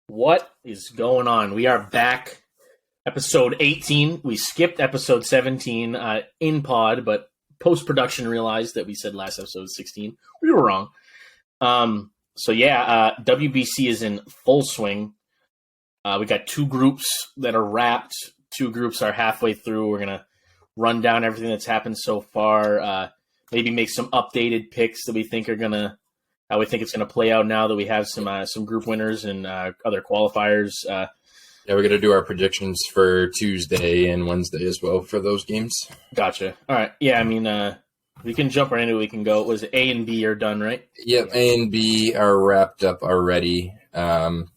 What is going on? We are back. Episode 18. We skipped episode 17 in pod, but post-production realized that we said last episode was 16. We were wrong. WBC is in full swing. We got two groups that are wrapped. Two groups are halfway through. We're going to run down everything that's happened so far. Maybe make some updated picks that we think are going to, how we think it's going to play out now that we have some group winners and other qualifiers. Yeah, we're going to do our predictions for Tuesday and Wednesday as well for those games. Gotcha. All right. Yeah, I mean, we can jump right into it. We can go. Was it A and B are done, right? Yep, A and B are wrapped up already. Want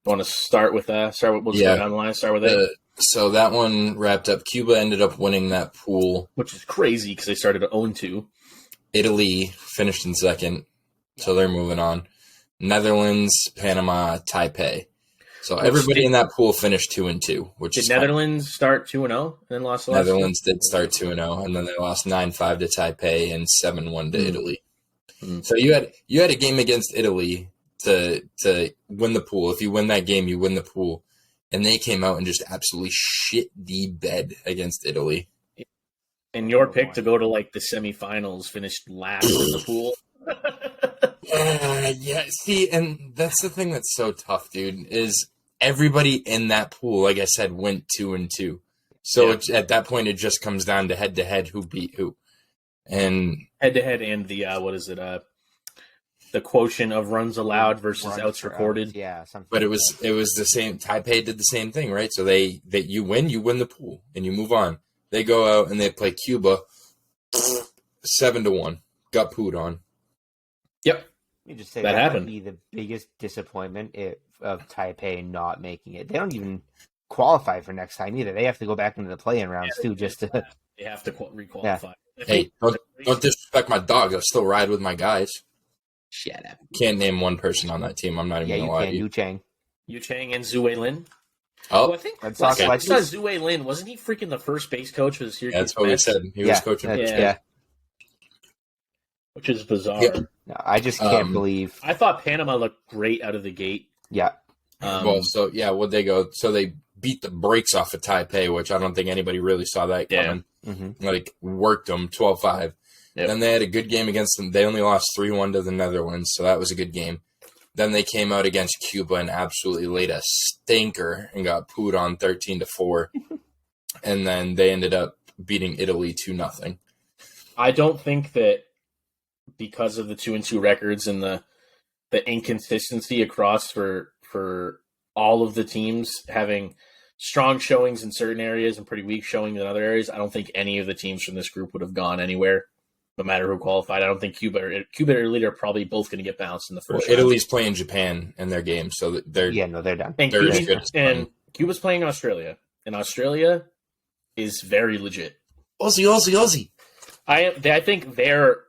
to start with we'll just go down the line. Start with A. So that one wrapped up. Cuba ended up winning that pool. Which is crazy because they started at 0-2. Italy finished in second, so they're moving on. Netherlands, Panama, Taipei. So everybody in that pool finished 2-2. Did Netherlands start 2-0 and then lost the last Netherlands did start 2-0, and then they lost 9-5 to Taipei and 7-1 to Italy. So you had a game against Italy to win the pool. If you win that game, you win the pool. And they came out and just absolutely shit the bed against Italy. And your pick to go to like the semifinals finished last in the pool. Yeah. See, and that's the thing that's so tough, dude, is everybody in that pool, like I said, went 2-2. So at that point, it just comes down to head-to-head who beat who. And head-to-head and the, the quotient of runs allowed versus outs recorded. Yeah. But it was the same. Taipei did the same thing, right? So you win the pool, and you move on. They go out and they play Cuba 7-1. Got pooed on. Yep. Let me just say that happened. Might be the biggest disappointment of Taipei not making it. They don't even qualify for next time either. They have to go back into the play-in rounds too. They have to requalify. Yeah. Hey, don't disrespect my dog. I'll still ride with my guys. Shut up. Can't name one person on that team. I'm not even going to lie to you. Yu Chang and Zue Lin. Oh, I think I saw Zue Lin. Wasn't he freaking the first base coach for the Syracuse? That's what we said. He was coaching. Yeah. Which is bizarre. Yeah. No, I just can't believe. I thought Panama looked great out of the gate. Yeah. What'd they go? So they beat the brakes off of Taipei, which I don't think anybody really saw that coming. Mm-hmm. Like, worked them 12-5. Yep. Then they had a good game against them. They only lost 3-1 to the Netherlands, so that was a good game. Then they came out against Cuba and absolutely laid a stinker and got pooed on 13-4. And then they ended up beating Italy 2-0. I don't think that because of the 2-2 records and the inconsistency across for all of the teams having strong showings in certain areas and pretty weak showings in other areas, I don't think any of the teams from this group would have gone anywhere. No matter who qualified, I don't think Cuba or Italy are probably both going to get bounced in the first round. Italy's playing Japan in their game, so they're done. And Cuba's playing Australia, and Australia is very legit. Aussie. I think they're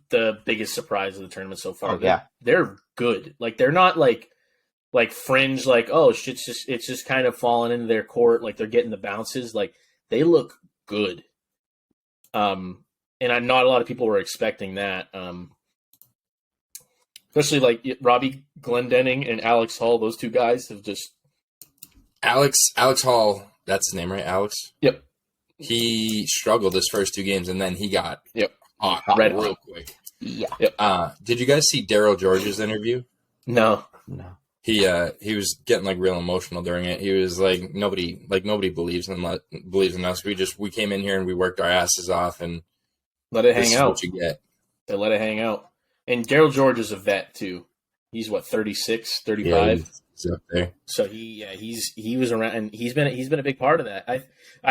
the biggest surprise of the tournament so far. They're good. Like they're not like fringe. Like it's just kind of falling into their court. Like they're getting the bounces. Like they look good. And not a lot of people were expecting that. Especially like Robbie Glendenning and Alex Hall. Those two guys have just... Alex Hall, that's his name, right? Alex? Yep. He struggled his first two games, and then he got hot real quick. Yeah. Yep. Did you guys see Daryl George's interview? No. He was getting like real emotional during it. He was like, nobody believes in us. We came in here and we worked our asses off and let it hang out. What you get. They let it hang out. And Daryl George is a vet too. He's 36, 35. Yeah, he's up there. So he was around, and he's been a big part of that. I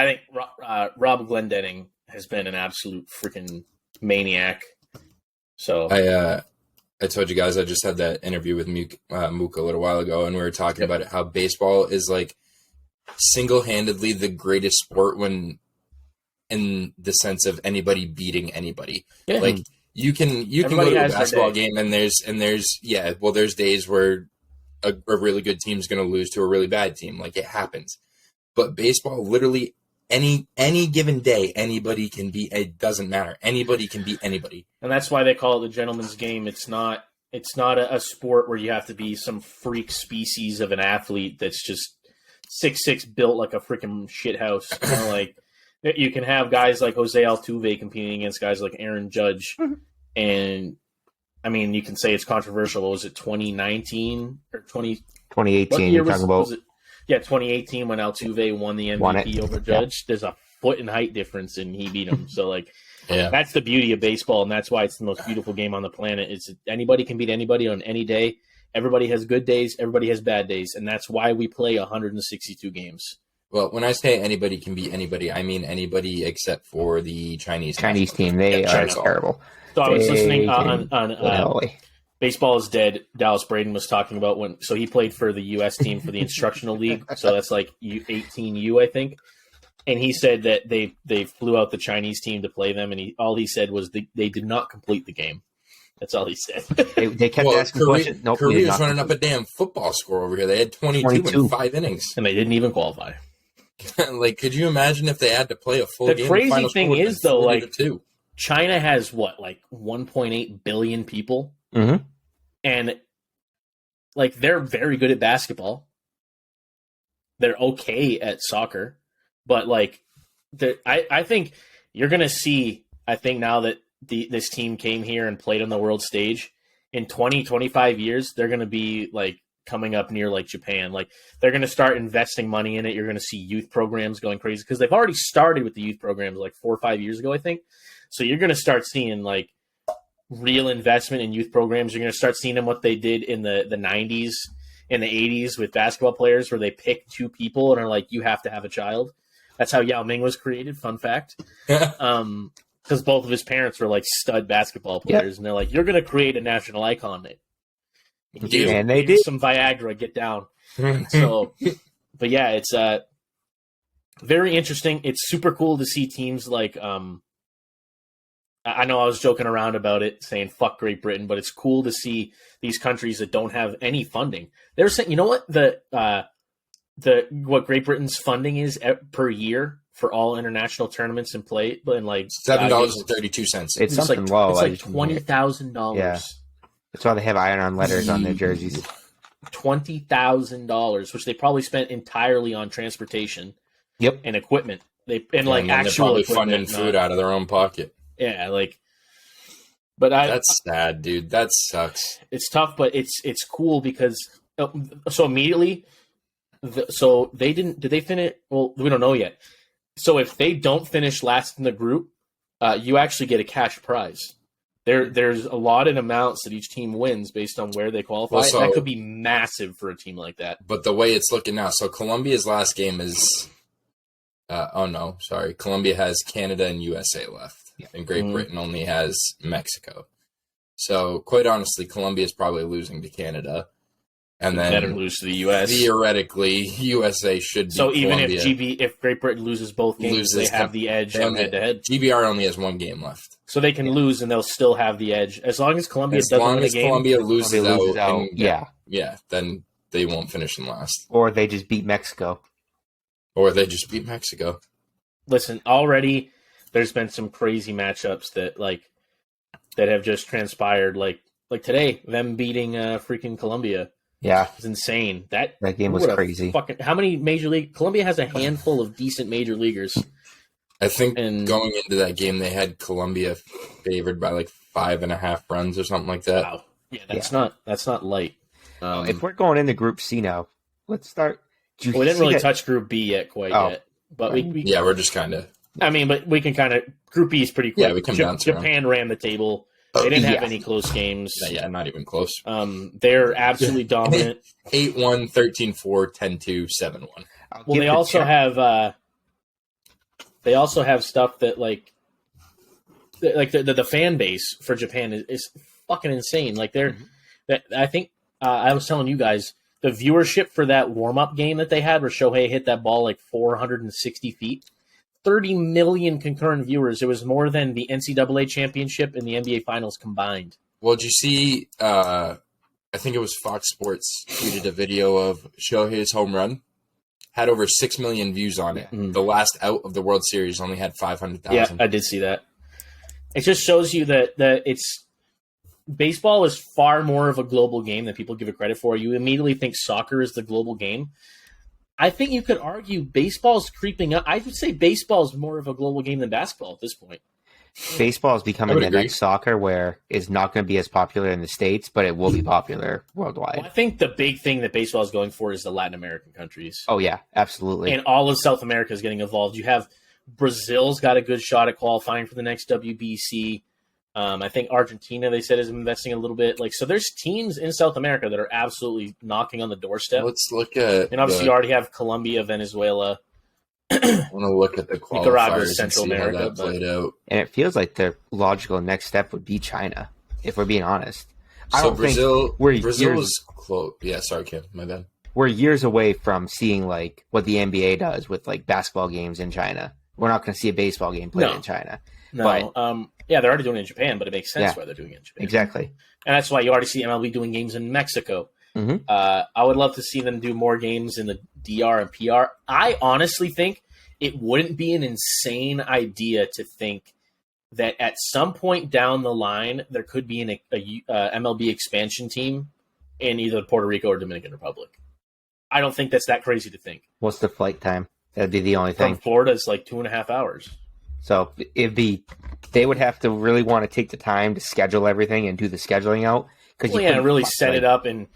think Rob Glendenning has been an absolute freaking maniac. So I told you guys I just had that interview with Mook a little while ago, and we were talking about it, how baseball is like single-handedly the greatest sport in the sense of anybody beating anybody. Yeah. Like you can go to a basketball game and there's days where a really good team's going to lose to a really bad team. Like it happens. But baseball, literally any given day, anybody can beat. It doesn't matter. Anybody can beat anybody. And that's why they call it the gentleman's game. It's not a sport where you have to be some freak species of an athlete that's just 6'6", built like a freaking shithouse. You know, like you can have guys like Jose Altuve competing against guys like Aaron Judge, and I mean, you can say it's controversial. What was it, 2019 or 2018? You're talking about? 2018 when Altuve won the MVP over Judge. There's a foot in height difference, and he beat him. So, like, that's the beauty of baseball, and that's why it's the most beautiful game on the planet. It's anybody can beat anybody on any day. Everybody has good days. Everybody has bad days, and that's why we play 162 games. Well, when I say anybody can beat anybody, I mean anybody except for the Chinese team. They are terrible. So I was listening on Baseball is Dead. Dallas Braden was talking about so he played for the U.S. team for the instructional league. So that's like 18U, I think. And he said that they flew out the Chinese team to play them, and all he said was they did not complete the game. That's all he said. They kept asking questions. Nope, Korea's running up a damn football score over here. They had 22 in 5 innings. And they didn't even qualify. Like, could you imagine if they had to play a full game? The crazy thing is, though, like, 2. China has, 1.8 billion people? Mm-hmm. And, like, they're very good at basketball. They're okay at soccer. But, like, I think you're going to see, I think now that this team came here and played on the world stage, in 20, 25 years, they're going to be, like, coming up near, like, Japan. Like, they're going to start investing money in it. You're going to see youth programs going crazy because they've already started with the youth programs, like, 4 or 5 years ago, I think. So you're going to start seeing, like, real investment in youth programs. You're going to start seeing them what they did in the 90s and the 80s with basketball players where they pick 2 people and are like, you have to have a child. That's how Yao Ming was created, fun fact. Because both of his parents were, like, stud basketball players. And they're like, you're going to create a national icon. And they did. Some Viagra, get down. So, but yeah, it's very interesting. It's super cool to see teams like I know I was joking around about it, saying fuck Great Britain, but it's cool to see these countries that don't have any funding. They're saying, you know what what Great Britain's funding is per year for all international tournaments and play, and like $7.32. It's something like, low. It's like $20,000. Yeah. That's why they have iron-on letters on their jerseys. $20,000, which they probably spent entirely on transportation. Yep. And equipment. Like and actual they're probably funding food out of their own pocket. Yeah, like. But that's sad, dude. That sucks. It's tough, but it's cool because so immediately. So they didn't. Did they finish? Well, we don't know yet. So if they don't finish last in the group, you actually get a cash prize. There's allotted amounts that each team wins based on where they qualify. Well, that could be massive for a team like that. But the way it's looking now, so Colombia's last game is Colombia has Canada and USA left. Yeah. And Great Britain only has Mexico. So quite honestly, Colombia is probably losing to Canada. And then better lose to the U.S. Theoretically, USA should be. So even Colombia. if Great Britain loses both games, they have the edge on head-to-head. GBR only has 1 game left, so they can lose and they'll still have the edge as long as Colombia doesn't win a game. Colombia loses out, yeah, then they won't finish in last, or they just beat Mexico, Listen, already there's been some crazy matchups that have just transpired, like today, them beating freaking Colombia. Yeah, it's insane. That game was crazy. How many major league? Colombia has a handful of decent major leaguers. I think going into that game, they had Colombia favored by like 5.5 runs or something like that. Wow. Yeah, that's not light. If we're going into Group C now, let's start. We didn't really touch Group B yet, yet, but we're just kind of. I mean, but we can kind of. Group B is pretty quick. Yeah, we can bounce around. Japan ran the table. They didn't have any close games. Yeah, not even close. They're absolutely dominant. 8-1, 13-4, 10-2, 7-1. Well, they also have stuff that like the fan base for Japan is fucking insane. Like I think I was telling you guys the viewership for that warm up game that they had where Shohei hit that ball like 460 feet. 30 million concurrent viewers. It was more than the NCAA championship and the NBA finals combined. Well, did you see, I think it was Fox Sports tweeted a video of Shohei's home run had over 6 million views on it. Yeah. The last out of the World Series only had 500,000. Yeah, I did see that. It just shows you that it's baseball is far more of a global game than people give it credit for. You immediately think soccer is the global game. I think you could argue baseball's creeping up. I would say baseball is more of a global game than basketball at this point. Baseball is becoming the agree. next soccer, where it's not going to be as popular in the States, but it will be popular worldwide. Well, I think the big thing that baseball is going for is the Latin American countries. Oh, yeah, absolutely. And all of South America is getting involved. You have Brazil's got a good shot at qualifying for the next WBC. I think Argentina, they said, is investing a little bit. So there's teams in South America that are absolutely knocking on the doorstep. Let's look at. And obviously, you already have Colombia, Venezuela. I want to look at the Nicaragua, qualifiers and Central see America, how that played out. And it feels like the logical next step would be China, if we're being honest. I So don't Brazil think we're was years, close. Yeah, sorry, Kim, my bad. we're years away from seeing what the NBA does with basketball games in China. We're not going to see a baseball game played in China. No, But- yeah, they're already doing it in Japan, but it makes sense Yeah. why they're doing it in Japan. Exactly. And that's why you already see MLB doing games in Mexico. Mhm. I would love to see them do more games in the DR and PR. I honestly think it wouldn't be an insane idea to think that at some point down the line, there could be an MLB expansion team in either Puerto Rico or Dominican Republic. I don't think that's that crazy to think. What's the flight time? That'd be the only From thing. Florida, it's 2.5 hours. So they would have to really want to take the time to schedule everything and do the scheduling out. Well, yeah, and really set it up, and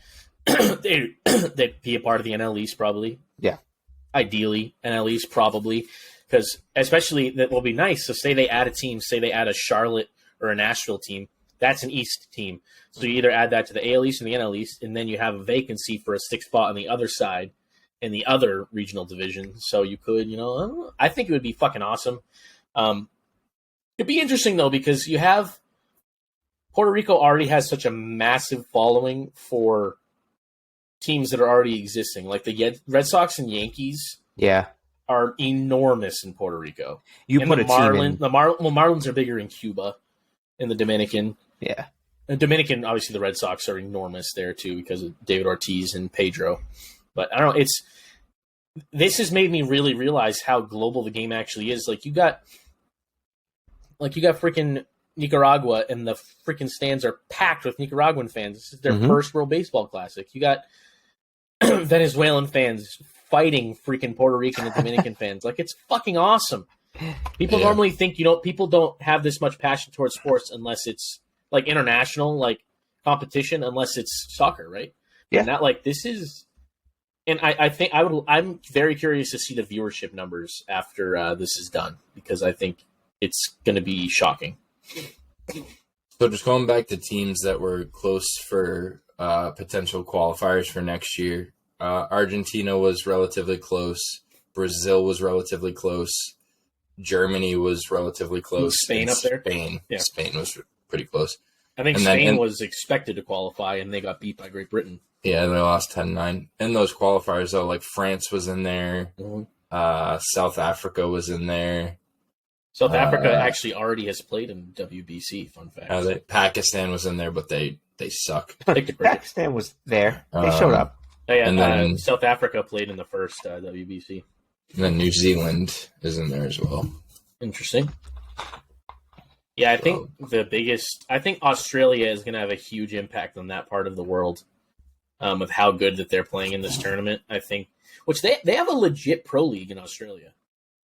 they'd be a part of the NL East probably. Yeah. Ideally, NL East probably, because especially that will be nice. So say they add a team, say they add a Charlotte or a Nashville team, that's an East team. So you either add that to the AL East and the NL East, and then you have a vacancy for a sixth spot on the other side in the other regional division. So you could, I think it would be fucking awesome. It'd be interesting though, because you have Puerto Rico already has such a massive following for teams that are already existing. Like the Red Sox and Yankees Yeah. are enormous in Puerto Rico. You And put a team in. Marlins are bigger in Cuba, in the Dominican. Yeah. The Dominican, obviously, the Red Sox are enormous there too because of David Ortiz and Pedro. But I don't know. This has made me really realize how global the game actually is. You got freaking Nicaragua, and the freaking stands are packed with Nicaraguan fans. This is their first World Baseball Classic. You got Venezuelan fans fighting freaking Puerto Rican and Dominican fans. It's fucking awesome. People normally think, people don't have this much passion towards sports unless it's international competition, unless it's soccer, right? Yeah. And that this is, and I think I'm very curious to see the viewership numbers after this is done, because I think it's going to be shocking. So just going back to teams that were close for potential qualifiers for next year, Argentina was relatively close. Brazil was relatively close. Germany was relatively close. Spain up there? Spain. Yeah. Spain was pretty close. I think And Spain then- was expected to qualify, and they got beat by Great Britain. Yeah, they lost 10-9. In those qualifiers, though, France was in there. South Africa was in there. South Africa actually already has played in WBC, fun fact. Pakistan was in there, but they suck. Take the cricket. Pakistan was there. They showed up. Yeah, And then- South Africa played in the first WBC. And then New Zealand is in there as well. Interesting. Yeah, I think I think Australia is going to have a huge impact on that part of the world, with how good that they're playing in this tournament. I think, which they have a legit pro league in Australia.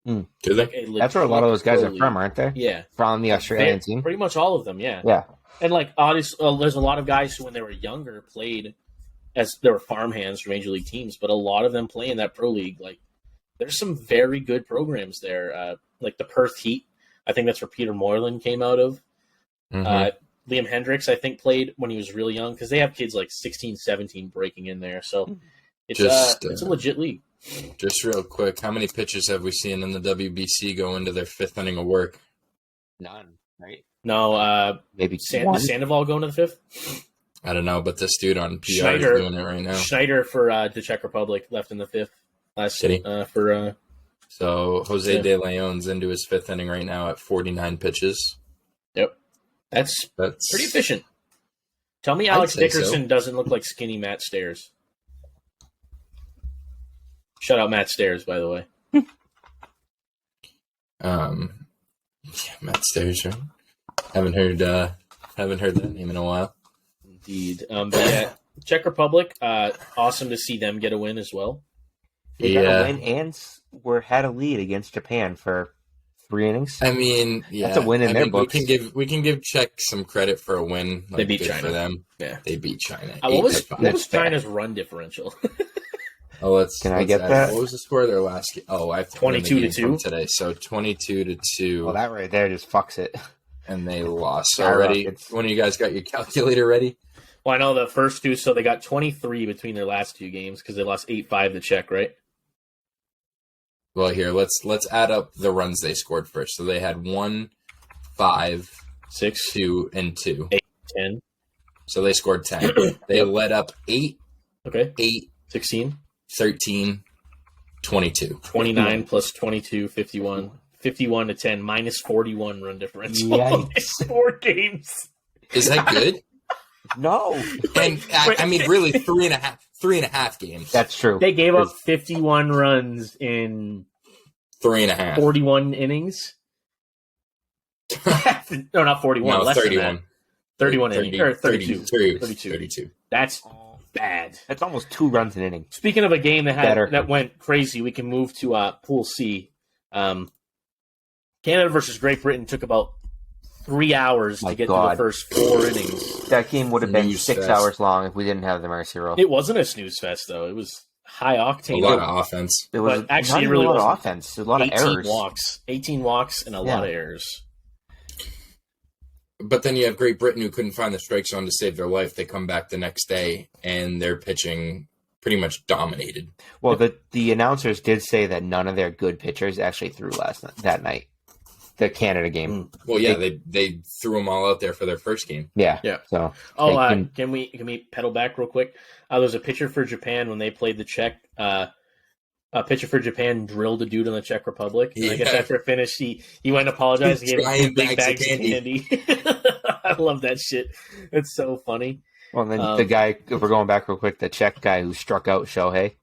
Do they? That's where a lot of those guys pro are league. from, aren't they? Yeah, From the Australian team. pretty much all of them. Yeah, Yeah. and obviously, there's a lot of guys who, when they were younger, played as they were farmhands for major league teams, but a lot of them play in that pro league. There's some very good programs there, like the Perth Heat. I think that's where Peter Moylan came out of. Liam Hendricks, I think, played when he was really young, because they have kids 16, 17 breaking in there. So it's a legit league. Just real quick, how many pitchers have we seen in the WBC go into their fifth inning of work? None, right? No, Maybe Is Sandoval going to the fifth? I don't know, but this dude on PR Schneider- is doing it right now. Schneider for the Czech Republic left in the fifth last Did he? for So Jose Yeah. De Leon's into his fifth inning right now at 49 pitches. Yep. That's That's pretty efficient. Tell me I'd Alex say so. Dickerson doesn't look like skinny Matt Stairs. Shout out Matt Stairs, by the way. Matt Stairs, right? Haven't heard that name in a while. Indeed. But yeah, Czech Republic, awesome to see them get a win as well. They got a win and had a lead against Japan for 3 innings. I mean, yeah, that's a win in their books. We can give Czech some credit for a win. They beat China for them. Yeah, they beat China. What was China's run differential? Can I get that? What was the score of their last game? Oh, I have 22-2 today. So 22-2. Well, that right there just fucks it. And they lost already. One of you guys got your calculator ready? Well, I know the first two, so they got 23 between their last 2 games because they lost 8-5 to Czech, right? Well, here let's add up the runs they scored first. So they had 1, 5, 6, 2, and 2. 8, 10. So they scored 10. They let up 8. Okay. 8, 16, 13, 22. 29 plus 22, 51. 51 to 10, minus 41 run differential. Yikes. 4 games. Is that good? No. And I mean, really, 3.5 games. That's true. They gave up 51 runs in 3.5. 41 innings. No, not 41. No, less 31. than that. 31 innings. Or 32. 32. That's bad. That's almost 2 runs an inning. Speaking of a game that went crazy, we can move to Pool C. Canada versus Great Britain took about 3 hours to get to the first 4 innings. That game would have been 6 hours long if we didn't have the mercy rule. It wasn't a snooze fest, though. It was high octane. A lot of offense. It was actually really a lot of offense. There's a lot of errors. 18 walks and a lot of errors. But then you have Great Britain who couldn't find the strike zone to save their life. They come back the next day and they're pitching pretty much dominated. Well, the announcers did say that none of their good pitchers actually threw that night. The Canada game. Well, yeah, they threw them all out there for their first game. Yeah. So, can we pedal back real quick? There's a pitcher for Japan when they played the Czech. A pitcher for Japan drilled a dude in the Czech Republic. And I guess after it finished, he went and apologized and gave him big bags of candy. I love that shit. It's so funny. Well, then the guy, if we're going back real quick, the Czech guy who struck out Shohei.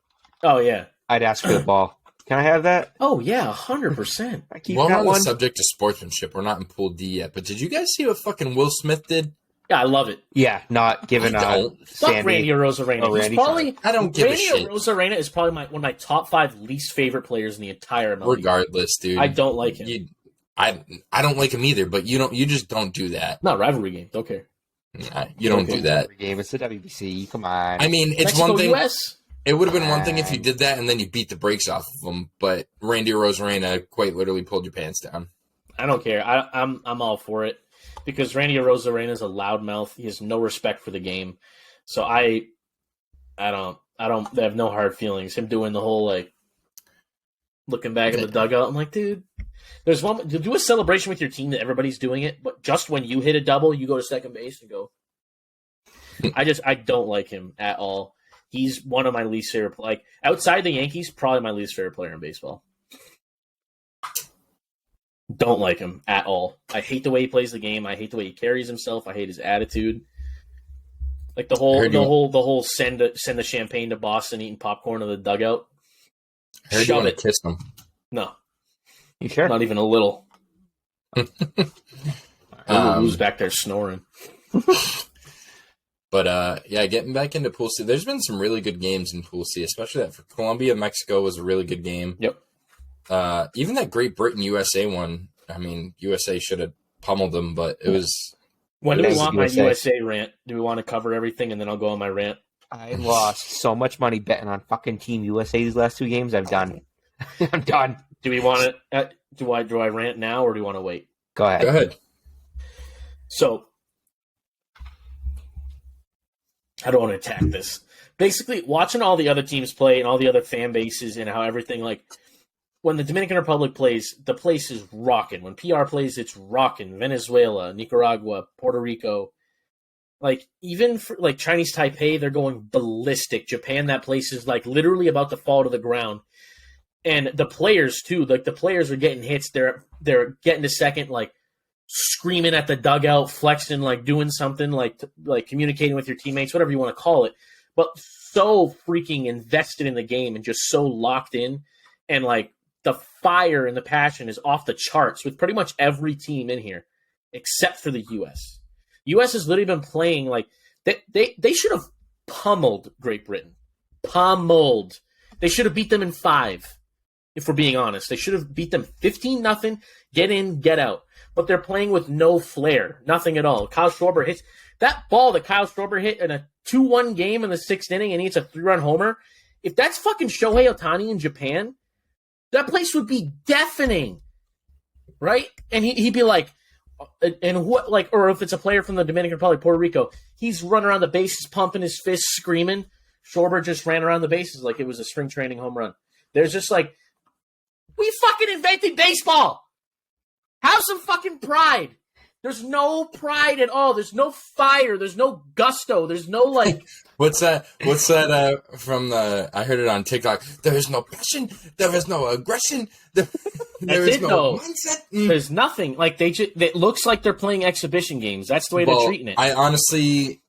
Oh yeah, I'd ask for the ball. Can I have that? Oh yeah, 100%. Well, on the subject of sportsmanship, we're not in Pool D yet, but did you guys see what fucking Will Smith did? Yeah, I love it. Yeah, not giving Fuck Randy Arozarena. I don't give a shit. Randy Arozarena is probably one of my top 5 least favorite players in the entire MLB. Regardless, dude, I don't like him. I don't like him either, but you just don't do that. Not rivalry game. Don't care. Nah, you don't do that. Game. It's the WBC. Come on. I mean, it's Mexico, one thing. US? It would have been one thing if you did that and then you beat the brakes off of them, but Randy Arozarena quite literally pulled your pants down. I don't care. I'm all for it because Randy Arozarena is a loudmouth. He has no respect for the game. So I have no hard feelings. Him doing the whole like looking back at the dugout. I'm like, dude, there's one to do a celebration with your team that everybody's doing it, but just when you hit a double, you go to second base and go. I don't like him at all. He's one of my least favorite. Like outside the Yankees, probably my least favorite player in baseball. Don't like him at all. I hate the way he plays the game. I hate the way he carries himself. I hate his attitude. Like the whole send the champagne to Boston, eating popcorn in the dugout. I heard you want to kiss him. No, you sure? Not even a little. Who's back there snoring? But, getting back into Pool C, there's been some really good games in Pool C, especially that for Colombia, Mexico was a really good game. Yep. Even that Great Britain USA one, I mean, USA should have pummeled them, but it was... When do we want my USA rant? Do we want to cover everything and then I'll go on my rant? I lost so much money betting on fucking Team USA these last 2 games. I'm done. I'm done. Do we want to... do I rant now or do you want to wait? Go ahead. So... I don't want to attack this. Basically, watching all the other teams play and all the other fan bases and how everything, like, when the Dominican Republic plays, the place is rocking. When PR plays, it's rocking. Venezuela, Nicaragua, Puerto Rico. Like, even for, like, Chinese Taipei, they're going ballistic. Japan, that place is, like, literally about to fall to the ground. And the players, too. Like, the players are getting hits. They're getting to second, like, screaming at the dugout, flexing, like doing something, like communicating with your teammates, whatever you want to call it. but so freaking invested in the game and just so locked in, and like the fire and the passion is off the charts with pretty much every team in here, except for the U.S. U.S. has literally been playing like they should have pummeled Great Britain. Pummeled. They should have beat them in 5, if we're being honest. They should have beat them 15-0, get in, get out. But they're playing with no flair, nothing at all. Kyle Schwarber hits that ball that Kyle Schwarber hit in a 2-1 game in the 6th inning, and he hits a 3-run homer. If that's fucking Shohei Ohtani in Japan, that place would be deafening, right? And he'd be like, and what, like, or if it's a player from the Dominican Republic, Puerto Rico, he's running around the bases, pumping his fists, screaming. Schwarber just ran around the bases like it was a spring training home run. There's just like, we fucking invented baseball. Have some fucking pride. There's no pride at all. There's no fire. There's no gusto. There's no like. What's that from the? I heard it on TikTok. There is no passion. There is no aggression. There is no mindset. There's nothing. Like it looks like they're playing exhibition games. That's the way they're treating it. I honestly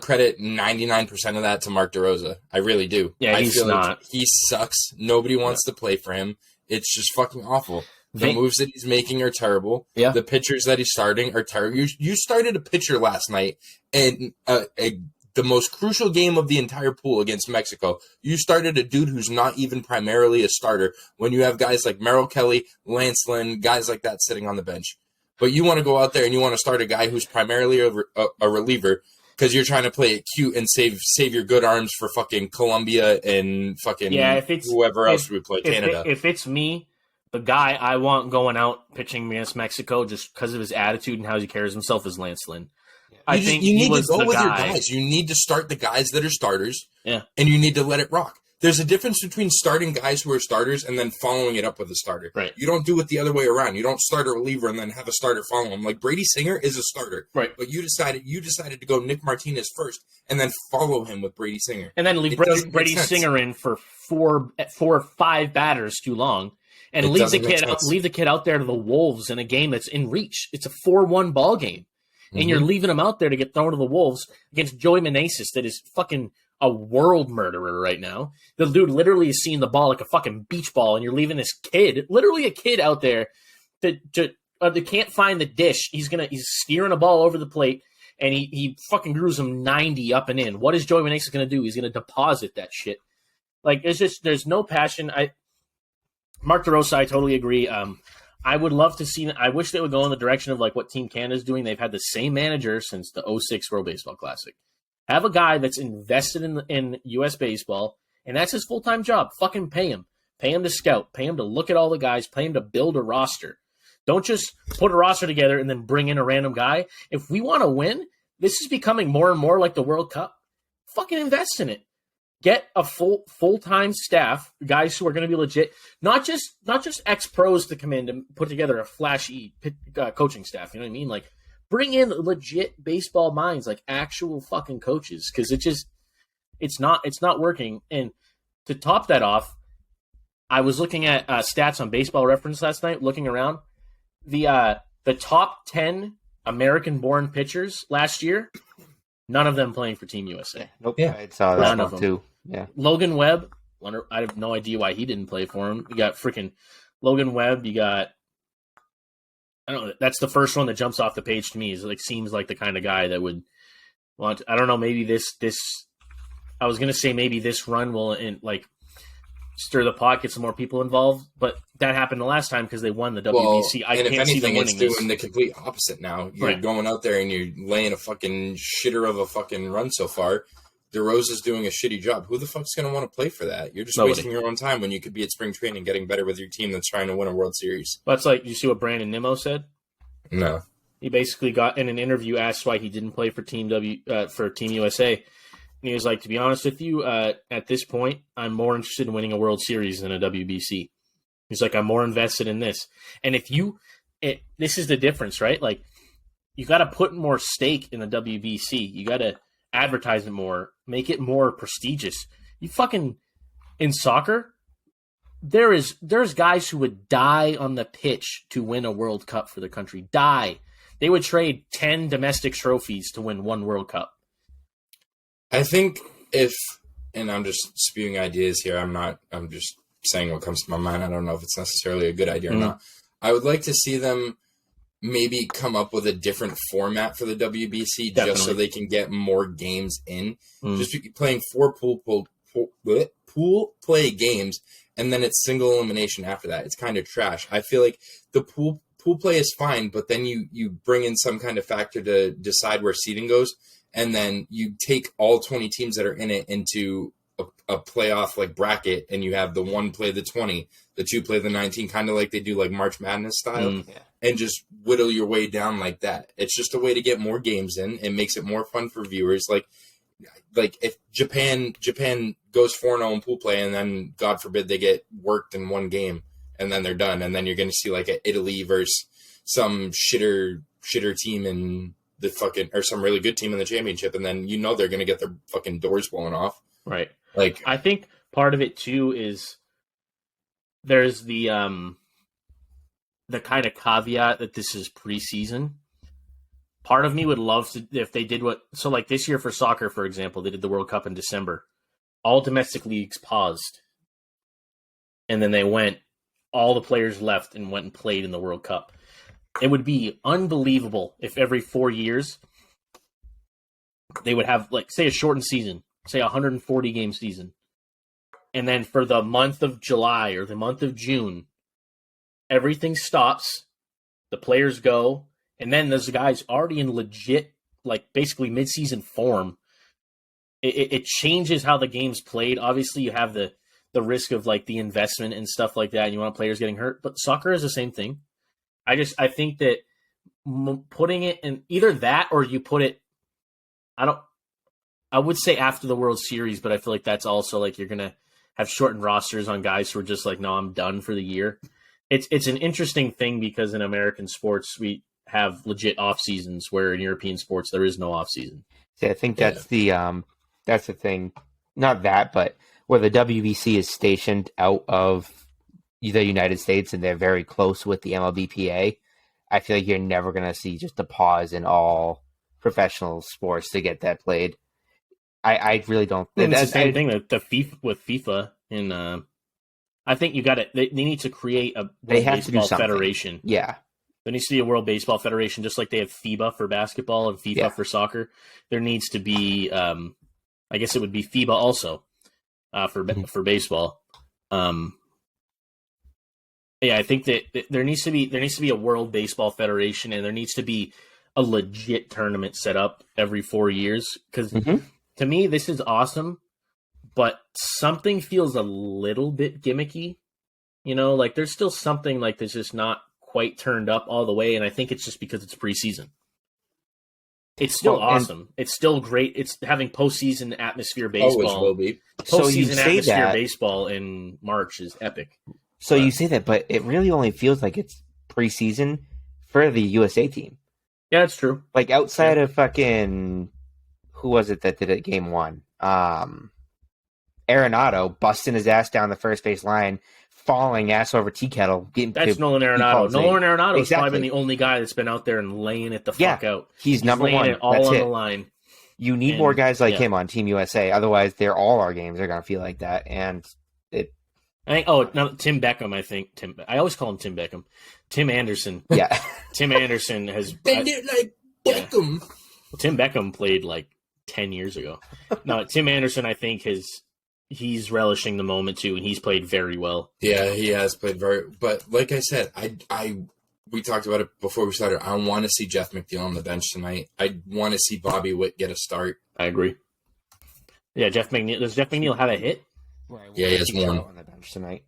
credit 99% of that to Mark DeRosa. I really do. Yeah, I feel not. Like he sucks. Nobody wants to play for him. It's just fucking awful. The moves that he's making are terrible. Yeah. The pitchers that he's starting are terrible. You started a pitcher last night in the most crucial game of the entire pool against Mexico. You started a dude who's not even primarily a starter when you have guys like Merrill Kelly, Lance Lynn, guys like that sitting on the bench. But you want to go out there and you want to start a guy who's primarily a reliever because you're trying to play it cute and save your good arms for fucking Colombia and fucking whoever else we play, Canada. If it's me, the guy I want going out pitching against Mexico just because of his attitude and how he carries himself is Lance Lynn. I think you need to go with your guys. You need to start the guys that are starters, and you need to let it rock. There's a difference between starting guys who are starters and then following it up with a starter. Right. You don't do it the other way around. You don't start a reliever and then have a starter follow him. Like Brady Singer is a starter, right? But you decided to go Nick Martinez first and then follow him with Brady Singer, and then leave Brady Singer in for 4 or 5 batters too long. And leave the kid out there to the Wolves in a game that's in reach. It's a 4-1 ball game. And you're leaving him out there to get thrown to the Wolves against Joey Meneses that is fucking a world murderer right now. The dude literally is seeing the ball like a fucking beach ball, and you're leaving this kid, literally a kid out there that can't find the dish. He's steering a ball over the plate, and he fucking grooves him 90 up and in. What is Joey Meneses going to do? He's going to deposit that shit. Like, there's no passion. Mark DeRosa, I totally agree. I would love to see. I wish they would go in the direction of like what Team Canada's doing. They've had the same manager since the 2006 World Baseball Classic. Have a guy that's invested in U.S. baseball, and that's his full-time job. Fucking pay him. Pay him to scout. Pay him to look at all the guys. Pay him to build a roster. Don't just put a roster together and then bring in a random guy. If we want to win, this is becoming more and more like the World Cup. Fucking invest in it. Get a full-time staff, guys who are going to be legit, not just ex-pros to come in to put together a flashy coaching staff. You know what I mean? Like, bring in legit baseball minds, like actual fucking coaches, because it's not working. And to top that off, I was looking at stats on Baseball Reference last night, looking around the top 10 American-born pitchers last year. None of them playing for Team USA. Nope. Yeah, I saw that one too. Yeah. Logan Webb. I have no idea why he didn't play for him. You got freaking Logan Webb. You got, I don't know. That's the first one that jumps off the page to me. Is like seems like the kind of guy that would want. I don't know. Maybe this. I was gonna say maybe this run will stir the pot, get some more people involved. But that happened the last time because they won the WBC. I can't see them winning this. It's doing the complete opposite now. You're going out there and you're laying a fucking shitter of a fucking run so far. DeRosa's doing a shitty job. Who the fuck's going to want to play for that? You're just wasting your own time when you could be at spring training getting better with your team that's trying to win a World Series. That's like, you see what Brandon Nimmo said? No. He basically got in an interview asked why he didn't play for Team USA. And he was like, to be honest with you, at this point, I'm more interested in winning a World Series than a WBC. He's like, I'm more invested in this. And this is the difference, right? Like, you got to put more stake in the WBC. You got to advertise it more, make it more prestigious. You fucking, in soccer, there's guys who would die on the pitch to win a World Cup for their country. Die. They would trade 10 domestic trophies to win one World Cup. I think and I'm just spewing ideas here. I'm just saying what comes to my mind. I don't know if it's necessarily a good idea or not. I would like to see them maybe come up with a different format for the WBC just so they can get more games in. Just playing 4 pool play games, and then it's single elimination after that. It's kind of trash. I feel like the pool play is fine, but then you bring in some kind of factor to decide where seeding goes, and then you take all 20 teams that are in it into a playoff like bracket, and you have the 1 play the 20, the 2 play the 19, kind of like they do like March Madness style, and just whittle your way down like that. It's just a way to get more games in. It makes it more fun for viewers. Like if Japan goes 4-0 in pool play, and then God forbid they get worked in 1 game, and then they're done, and then you're going to see like an Italy versus some shitter team in the fucking, or some really good team in the championship, and then they're going to get their fucking doors blown off. Right. Like, I think part of it too is there's the kind of caveat that this is preseason. Part of me would love to, if they did so like this year for soccer, for example, they did the World Cup in December. All domestic leagues paused. And then all the players left and went and played in the World Cup. It would be unbelievable if every 4 years they would have, like, say, a shortened season, say a 140-game season. And then for the month of July or the month of June, everything stops, the players go, and then those guys already in legit, like, basically mid-season form. It changes how the game's played. Obviously, you have the risk of, like, the investment and stuff like that, and you want players getting hurt. But soccer is the same thing. I think that putting it in either that, or you put it, I would say after the World Series, but I feel like that's also like you're going to have shortened rosters on guys who are just like, no, I'm done for the year. It's an interesting thing because in American sports, we have legit off seasons, where in European sports, there is no off season. See, I think that's the thing. Not that, but where the WBC is stationed out of the United States and they're very close with the MLBPA, I feel like you're never going to see just a pause in all professional sports to get that played. I really don't. It's the same thing with FIFA. And I think you got it. They need to create a World Baseball Federation. Yeah. There needs to be a World Baseball Federation, just like they have FIBA for basketball and FIFA for soccer. There needs to be, I guess it would be FIBA also for baseball. Yeah, I think that there needs to be a World Baseball Federation, and there needs to be a legit tournament set up every 4 years. Because to me, this is awesome, but something feels a little bit gimmicky. Like there's still something like that's just not quite turned up all the way, and I think it's just because it's preseason. It's still awesome. It's still great. It's having postseason atmosphere baseball. Always will be. Postseason atmosphere baseball in March is epic. So you say that, but it really only feels like it's preseason for the USA team. Yeah, that's true. Like outside of fucking, who was it that did it game 1? Arenado busting his ass down the first base line, falling ass over tea kettle. That's Nolan Arenado. Nolan Arenado has probably been the only guy that's been out there and laying it the fuck out. He's number one. It all on the line. You need more guys like him on Team USA. Otherwise, all our games are going to feel like that. And Tim Beckham, I think. I always call him Tim Beckham. Tim Anderson. Yeah. Tim Anderson has... Bend it like Beckham. Yeah. Tim Beckham played like 10 years ago. No, Tim Anderson, I think, he's relishing the moment too, and he's played very well. Yeah, he has played but like I said, we talked about it before we started. I want to see Jeff McNeil on the bench tonight. I want to see Bobby Witt get a start. I agree. Yeah, Jeff McNeil. Does Jeff McNeil have a hit? Yeah, he has one on the bench tonight.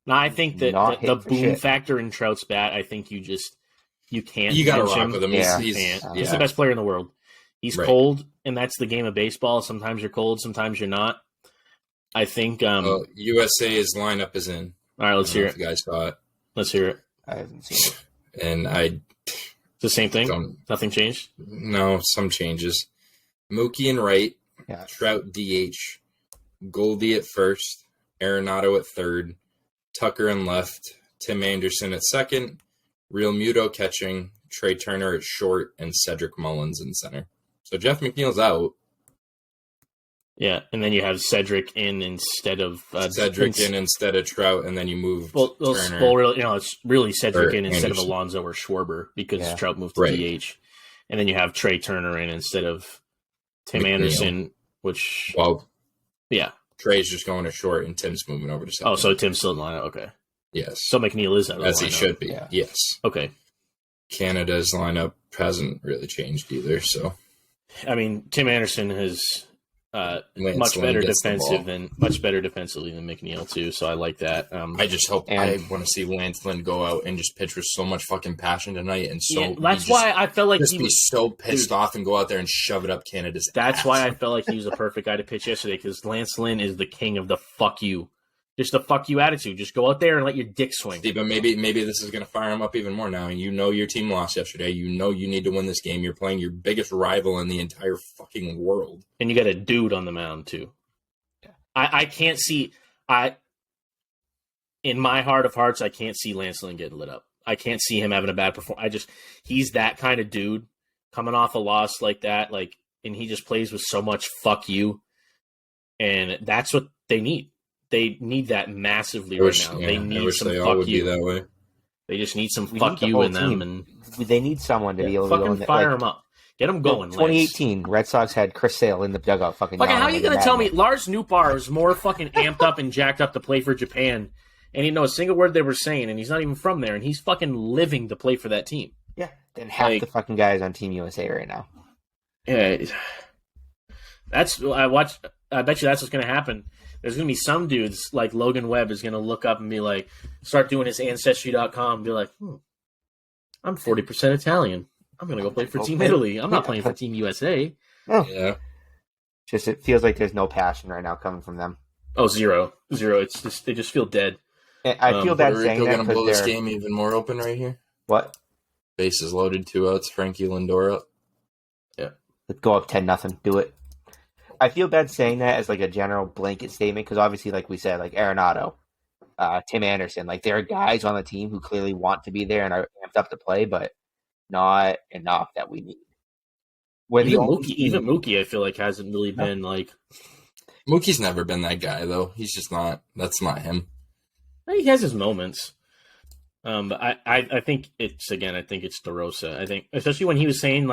No, I think that the boom factor in Trout's bat, I think you can't. You got to rock with him. Yeah. He's the best player in the world. He's cold, and that's the game of baseball. Sometimes you're cold, sometimes you're not. I think USA's lineup is in. All right, let's hear it. You guys saw it. Let's hear it. I haven't seen it. And it's the same thing? Nothing changed? No, some changes. Mookie in right. Yeah. Trout DH. Goldie at first. Arenado at third. Tucker in left. Tim Anderson at second. Real Muto catching. Trey Turner at short. And Cedric Mullins in center. So Jeff McNeil's out. Yeah, and then you have Cedric in instead of instead of Trout, and then you move Turner. Well, really, it's really Cedric in instead Anderson. of Alonso or Schwarber because Trout moved to Right. DH, and then you have Trey Turner in instead of Tim McNeil. Anderson, which Trey's just going to short, and Tim's moving over to second. Oh, so Tim's still in the lineup. Okay. Yes. So McNeil is out of the lineup. As he should be. Yeah. Yes. Okay. Canada's lineup hasn't really changed either. So, I mean, Tim Anderson has much better defensively than McNeil too. So I like that. I just hope I want to see Lance Lynn go out and just pitch with so much fucking passion tonight, and that's why I felt like he be so pissed off and go out there and shove it up Canada's. That's why I felt like he was a perfect guy to pitch yesterday because Lance Lynn is the king of the fuck you. Just the fuck you attitude. Just go out there and let your dick swing. See, but maybe this is going to fire him up even more now. And your team lost yesterday. You know you need to win this game. You're playing your biggest rival in the entire fucking world. And you got a dude on the mound, too. Yeah. I can't see... in my heart of hearts, I can't see Lance Lynn getting lit up. I can't see him having a bad performance. He's that kind of dude coming off a loss like that, and he just plays with so much fuck you. And that's what they need. They need that massively right now. They need some fuck you. That way. They just need some fuck you in them, and they need someone to be able to fucking fire them up, get them going. 2018, Red Sox had Chris Sale in the dugout. Fucking how are you gonna tell me Lars Nootbaar is more fucking amped up and jacked up to play for Japan, and he didn't know a single word they were saying, and he's not even from there, and he's fucking living to play for that team. Yeah, then half the fucking guys on Team USA right now. Yeah, I bet you that's what's gonna happen. There's going to be some dudes like Logan Webb is going to look up and be like, start doing his Ancestry.com and be like, I'm 40% Italian. I'm going to go play for Team Italy. I'm not playing for Team USA. Oh. Yeah. It feels like there's no passion right now coming from them. Oh, zero. It's just, they just feel dead. And I feel bad saying that going to blow this game even more open right here. What? Bases loaded, 2 outs, Frankie Lindor up. Yeah. Let's go up 10-0. Do it. I feel bad saying that as a general blanket statement because obviously, like we said, Arenado, Tim Anderson, there are guys on the team who clearly want to be there and are amped up to play, but not enough that we need. Even Mookie, I feel like hasn't really been Mookie's never been that guy though. He's just not. That's not him. He has his moments, but I think it's DeRosa. I think especially when he was saying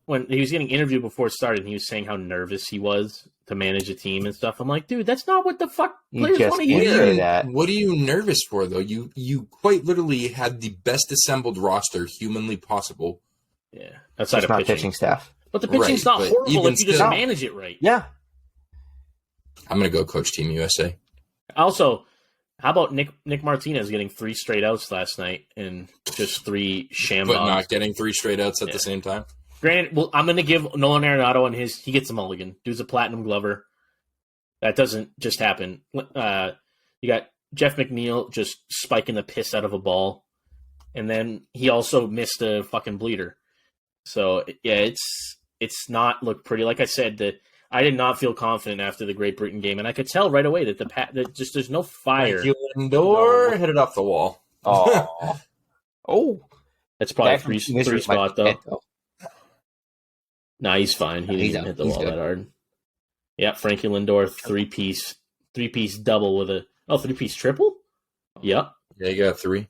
when he was getting interviewed before it started, and he was saying how nervous he was to manage a team and stuff. I'm like, dude, that's not what the fuck players want to hear. What are you nervous for, though? You quite literally had the best assembled roster humanly possible. Yeah, outside of pitching staff. But the pitching's not horrible if you just manage it right. Yeah. I'm going to go coach Team USA. Also, how about Nick Martinez getting 3 straight outs last night and just 3 sham But bombs? Not getting 3 straight outs at the same time? Granted, I'm going to give Nolan Arenado he gets a mulligan. Dude's a platinum glover. That doesn't just happen. You got Jeff McNeil just spiking the piss out of a ball. And then he also missed a fucking bleeder. So, yeah, it's not looked pretty. Like I said, I did not feel confident after the Great Britain game. And I could tell right away that there's no fire. Lindor hit it off the wall. Oh. That's probably three spot, though. Nah, he's fine. He didn't hit the wall that hard. Yeah, Frankie Lindor, 3-piece double with a 3-piece triple? Yep. Yeah, you got 3.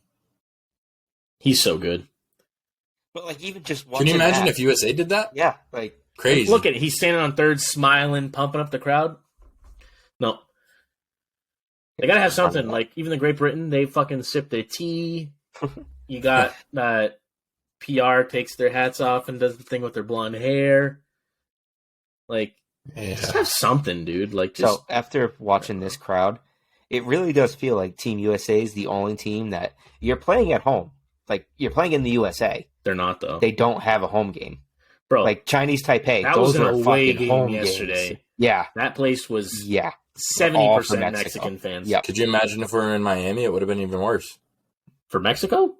He's so good. But even just one. Can you imagine if USA did that? Yeah, crazy. Look at it. He's standing on third, smiling, pumping up the crowd. No. They gotta have something. Even the Great Britain, they fucking sip their tea. You got PR takes their hats off and does the thing with their blonde hair. Just have something, dude. So after watching this crowd, it really does feel like Team USA is the only team that you're playing at home. You're playing in the USA. They're not, though. They don't have a home game. Bro. Chinese Taipei. That those was an are away fucking game home yesterday. Games. Yeah. That place was 70% Mexican fans. Yep. Could you imagine if we were in Miami? It would have been even worse. For Mexico?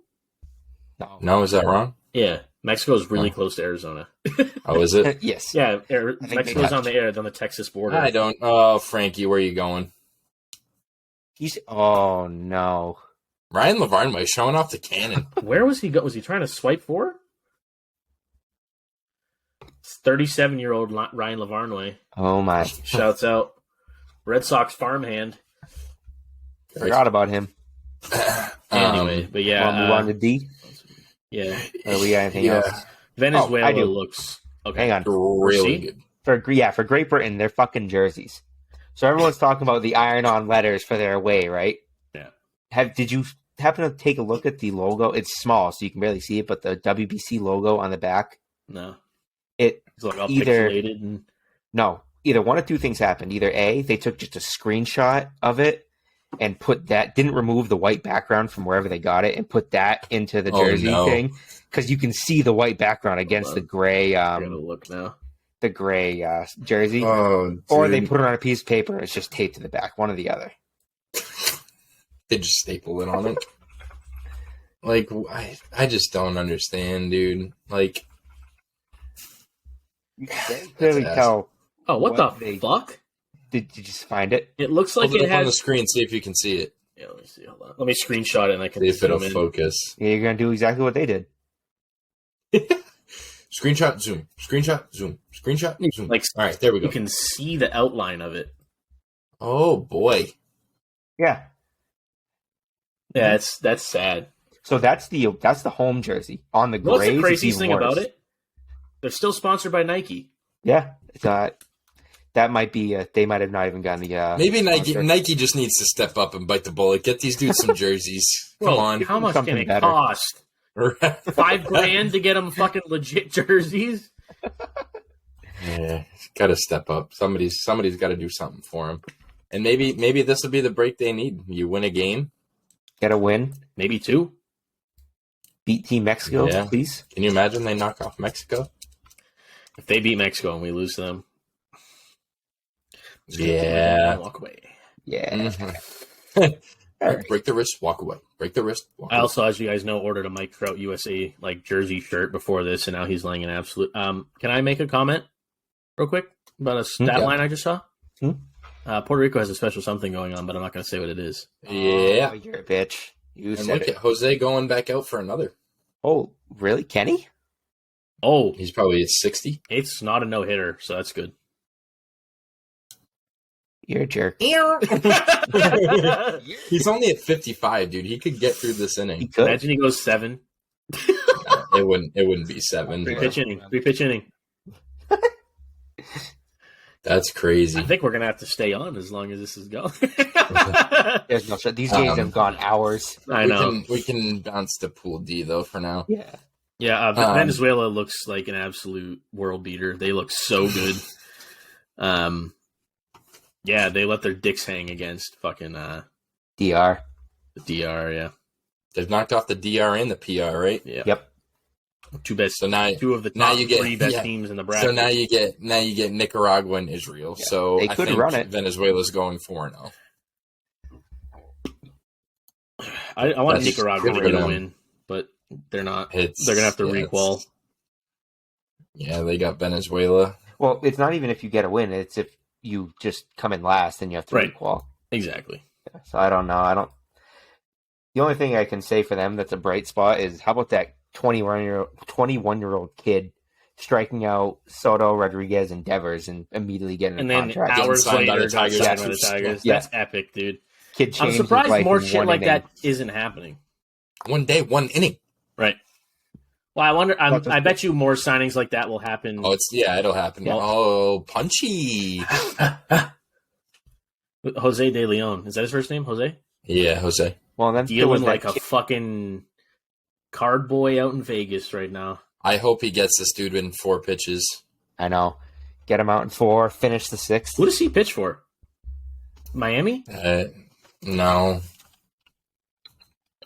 No, is that wrong? Yeah. Mexico's really close to Arizona. Oh, is it? Yes. Yeah, Mexico's on the Texas border. I don't. Oh, Frankie, where are you going? Oh, no. Ryan Lavarne was showing off the cannon. Where was he? Was he trying to swipe for? 37-year-old Ryan Lavarnway. Oh my! Shouts out. Red Sox farmhand. Forgot about him. Anyway, but yeah. Want to move on to D? Yeah. We got anything else? Venezuela I do. looks okay. Hang on. Really good. For Great Britain, they're fucking jerseys. So everyone's talking about the iron-on letters for their away, right? Yeah. Did you happen to take a look at the logo? It's small, so you can barely see it, but the WBC logo on the back. No. It's like all either pixelated and either one of two things happened. Either A, they took just a screenshot of it and didn't remove the white background from wherever they got it and put that into the jersey thing, because you can see the white background against the gray. I'm gonna look now. The gray jersey, Oh, or they put it on a piece of paper and it's just taped to the back. One or the other. They just staple it on it. Like, I just don't understand, dude. Like, You can clearly tell. Oh, what the fuck? Did you just find it? It looks like hold it it up on the has. screen, see if you can see it. Yeah, let me see. Hold on. Let me screenshot it and I can See if it'll zoom in. focus. Yeah, you're gonna do exactly what they did. Screenshot, zoom. Screenshot, zoom. Screenshot, zoom. Like, all right, there we go. You can see the outline of it. Oh boy. Yeah. Yeah, that's sad. So that's the home jersey on the What's grays. the it's craziest even thing worse. about it? They're still sponsored by Nike. Yeah, it's that might be. They might have not even gotten the. Maybe sponsor. Nike just needs to step up and bite the bullet. Get these dudes some jerseys. Come Bro, on. How much Something can it better. cost? $5,000 to get them fucking legit jerseys? Yeah, gotta step up. Somebody's got to do something for them. And maybe this will be the break they need. You win a game, Get a win. Maybe 2. Beat Team Mexico, Yeah. please. Can you imagine they knock off Mexico? If they beat Mexico and we lose to them. Yeah. Walk away. Yeah. Mhm. Break the wrist, walk away. Break the wrist, walk I away. also, as you guys know, ordered a Mike Trout USA jersey shirt before this, and now he's laying an absolute. Can I make a comment real quick about a stat Yeah. line I just saw? Hmm? Puerto Rico has a special something going on, but I'm not going to say what it is. Yeah. Oh, you're a bitch. You And said look it. at Jose going back out for another. Oh, really, Kenny? Oh, He's probably at 60. it's not a no hitter, so that's good. You're a jerk. He's only at 55, dude. He could get through this He inning. could. Imagine he goes 7. It wouldn't be 7. Three pitch inning. That's crazy. I think we're gonna have to stay on as long as this is going. There's no shot. These games have gone hours. I know. We can bounce to Pool D though for now. Yeah. Yeah, Venezuela looks like an absolute world beater. They look so good. Yeah, they let their dicks hang against fucking DR. the DR. Yeah, They've knocked off the DR and the PR, right? yeah. Yep. Two best. So now, Two of the now top you get 3 best yeah. teams in the bracket. So now you get Nicaragua and Israel. Yeah. So They I could think run it. Venezuela's going 4-0. I want That's Nicaragua to good for get a them. win, but they're not. It's, They're gonna have to yeah, requal. Yeah, they got Venezuela. Well, it's not even if you get a win. It's if you just come in last and you have to Right. requal. Exactly. So I don't know. The only thing I can say for them that's a bright spot is how about that 21-year-old kid striking out Soto, Rodriguez, and Devers and immediately getting And a then contract. hours signed by later, the got Tigers. signed by the Tigers. Yeah. That's epic, dude. Kid I'm changed his surprised life more in shit one like inning. that isn't happening. One day, one inning. Right. Well, I wonder. Not just- I bet you more signings like that will happen. Oh, it'll happen. Well- Oh, punchy. Jose De Leon, is that his first name? Jose? Yeah, Jose. Well, then Dealing like a fucking card boy out in Vegas right now. I hope he gets this dude in 4 pitches. I know. Get him out in 4, finish the 6th. Who does he pitch for? Miami? No,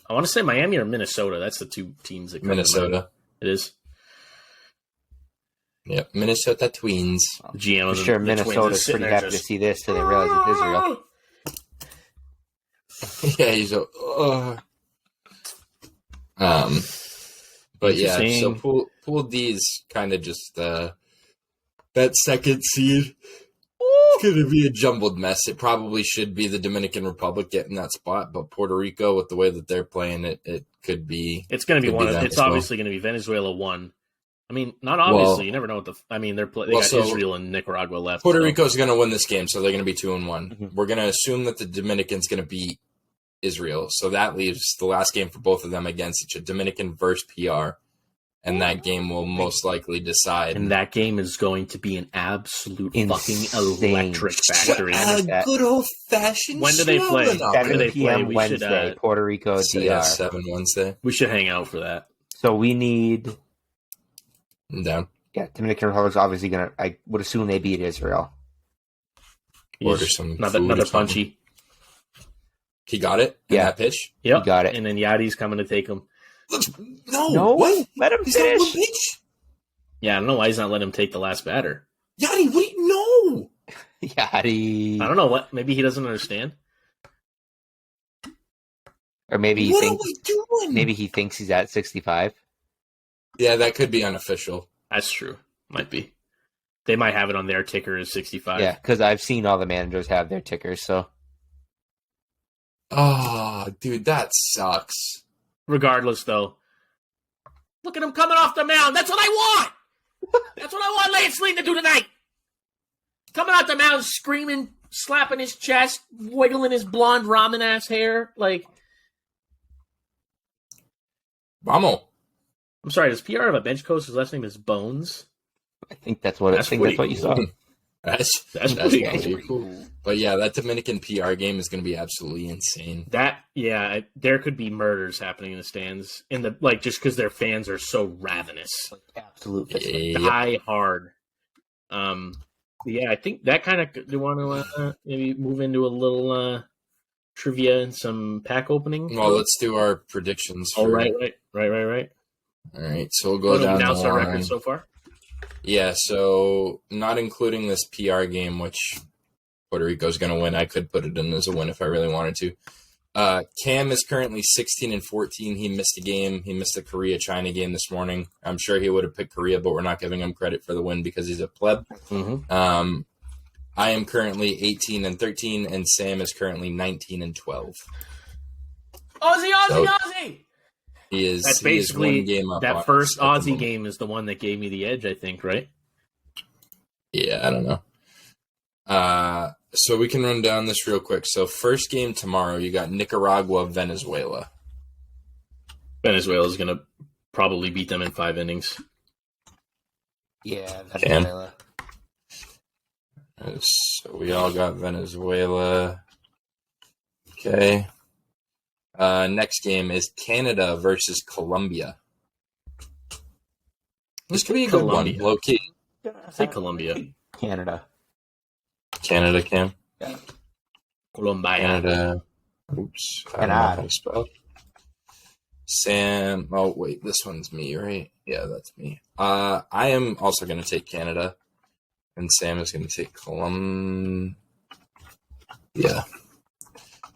I want to say Miami or Minnesota. That's the 2 teams that come to mind. Minnesota. It is. Yep, Minnesota Twins. The GM I'm of sure the Twins Minnesota's is sitting pretty there happy to just- see this till they realize it's Israel. Yeah, he's a. But yeah, so Interesting. Pool D's kind of just that second seed. It's going to be a jumbled mess. It probably should be the Dominican Republic getting that spot, but Puerto Rico, with the way that they're playing, it could be. It's going to be Could be one. them It's as well. obviously going to be Venezuela 1, I mean, not obviously. Well- You never know what they got so Israel and Nicaragua left. Puerto so. Rico's going to win this game, so they're going to be 2-1. Mhm. We're going to assume that the Dominican's going to beat Israel, so that leaves the last game for both of them against each other, Dominican versus PR, and that game will most likely decide. And that game is going to be an absolute Insane. fucking electric factory. that. Good old fashioned. When do they play? When do 7 they play? p.m. We Wednesday, should, Puerto Rico, DR. 7 Wednesday. We should hang out for that. So we need. I'm down. Yeah, Dominican Republic's obviously gonna. I would assume they beat Israel. Order some another food or something. punchy. He got it. In Yeah. that pitch. Yep, You got it. And then Yadi's coming to take him. No, what? let him He's got one finish. pitch. Yeah, I don't know why he's not letting him take the last batter. Yachty, what do you know? Yachty. I don't know what. Maybe he doesn't understand. Or maybe he What are thinks. we doing? Maybe he thinks he's at 65. Yeah, that could be unofficial. That's true. Might be. They might have it on their ticker as 65. Yeah, because I've seen all the managers have their tickers. So Oh, dude, that sucks. Regardless, though, look at him coming off the mound. That's what I want. That's what I want Lance Lynn to do tonight. Coming out the mound, screaming, slapping his chest, wiggling his blonde ramen ass hair. Like, Vamos. I'm sorry. Does PR have a bench coach? His last name is Bones. I think that's what That's that's what you saw. That's pretty pretty cool. But yeah, that Dominican PR game is going to be absolutely insane. There could be murders happening in the stands just because their fans are so ravenous, Absolutely. die hard. I think that kind of. Do you want to maybe move into a little trivia and some pack opening? Well, let's do our predictions. Oh, right. All right, so we'll go What have down we the announced our line. record so far? Yeah, so not including this PR game, which Puerto Rico's going to win. I could put it in as a win if I really wanted to. Cam is currently 16-14. He missed a game. He missed the Korea-China game this morning. I'm sure he would have picked Korea, but we're not giving him credit for the win because he's a pleb. Mm-hmm. I am currently 18-13, and Sam is currently 19-12. Aussie! He is. That's he is basically one game up on that first us at the Aussie moment. game is the one that gave me the edge, I think, right? Yeah, I don't know. So we can run down this real quick. So first game tomorrow, you got Nicaragua, Venezuela. Venezuela's going to probably beat them in 5 innings. Yeah, Cam. Venezuela. So we all got Venezuela. Okay. Next game is Canada versus Colombia. This could be a good Colombia. one. Low key. I say Colombia. Canada. Canada, Cam. Colombia. Canada. Oops. I don't know how Canada. to spell. Sam. Oh, wait. This one's me, right? Yeah, that's me. I am also going to take Canada. And Sam is going to take Colombia. Yeah.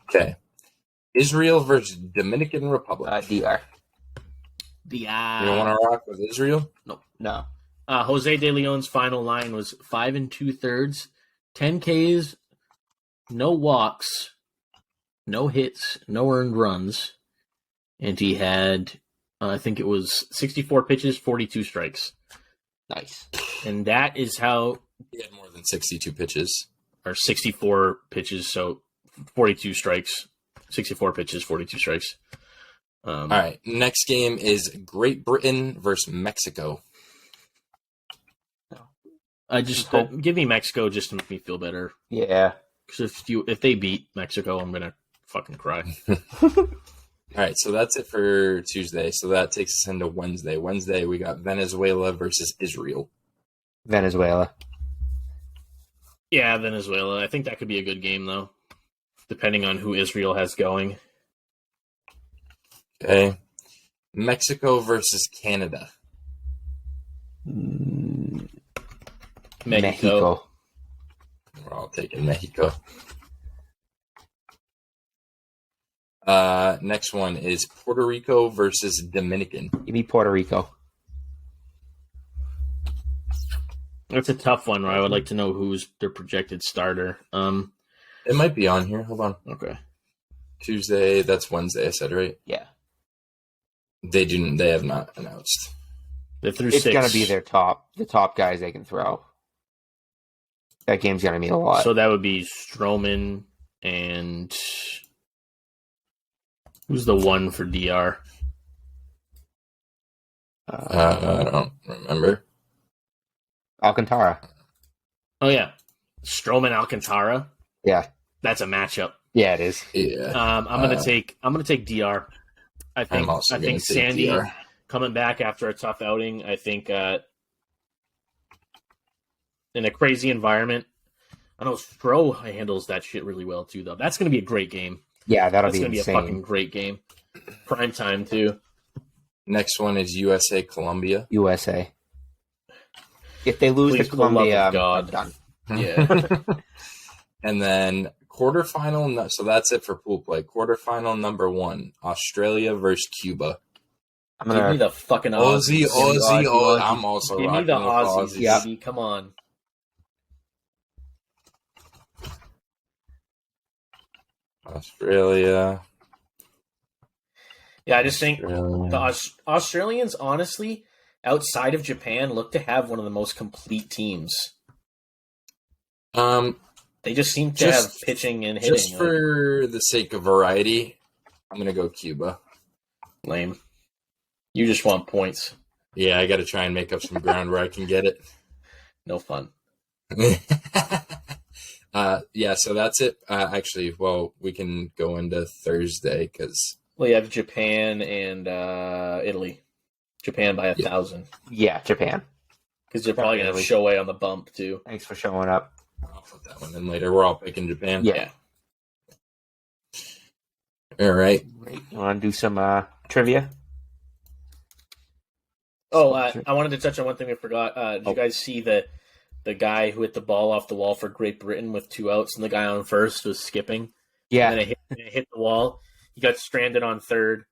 Okay. Israel versus Dominican Republic. DR. You don't want to rock with Israel? No. Jose De Leon's final line was 5 2/3, 10 Ks, no walks, no hits, no earned runs, and he had, I think it was 64 pitches, 42 strikes, Nice. and that is how, He had more than 62 pitches. or 64 pitches, so 42 strikes, 64 pitches, 42 strikes. All right. Next game is Great Britain versus Mexico. I just give me Mexico just to make me feel better. Yeah. Because if they beat Mexico, I'm gonna fucking cry. All right. So that's it for Tuesday. So that takes us into Wednesday. Wednesday, we got Venezuela versus Israel. Venezuela. Yeah, Venezuela. I think that could be a good game though, depending on who Israel has going. Okay. Mexico versus Canada. Mexico. We're all taking Mexico. Next one is Puerto Rico versus Dominican. Give me Puerto Rico. That's a tough one. Where I would like to know who's their projected starter. It might be on here. Hold on. Okay. Tuesday. That's Wednesday. I said right. Yeah. They have not announced. They're through It's 6. going to be the top guys they can throw. That game's going to mean a lot. So that would be Stroman and who's the one for DR? I don't remember. Alcantara. Oh yeah, Stroman Alcantara. Yeah, that's a matchup. Yeah, it is. Yeah. I'm gonna take DR. I think Sandy DR. coming back after a tough outing. I think in a crazy environment. I know Stro handles that shit really well too, though. That's gonna be a great game. Yeah, That's gonna be a fucking great game. Prime time too. Next one is USA Colombia. USA. If they lose Please, to Colombia, for the love of God. I'm done. Yeah. And then quarterfinal, so that's it for pool play. Quarterfinal number 1, Australia versus Cuba. Give me the fucking Aussie. Aussie. I'm also Give me rocking the with Aussies, Aussies. baby. Come on. Australia. Yeah, I just think the Australians, honestly, outside of Japan, look to have one of the most complete teams. They just seem to have pitching and hitting. Just for the sake of variety, I'm going to go Cuba. Lame. You just want points. Yeah, I got to try and make up some ground where I can get it. No fun. Yeah, so that's it. Actually, well, we can go into Thursday because... Well, you have Japan and Italy. Japan by 1,000. Yeah, Japan. Because they're probably going to have Shohei on the bump, too. Thanks for showing up. I'll put that one in later. We're all picking Japan. Yeah. All right. You want to do some trivia? Oh, I wanted to touch on one thing we forgot. Did you guys see the guy who hit the ball off the wall for Great Britain with 2 outs, and the guy on first was skipping? Yeah. And then it hit the wall. He got stranded on third,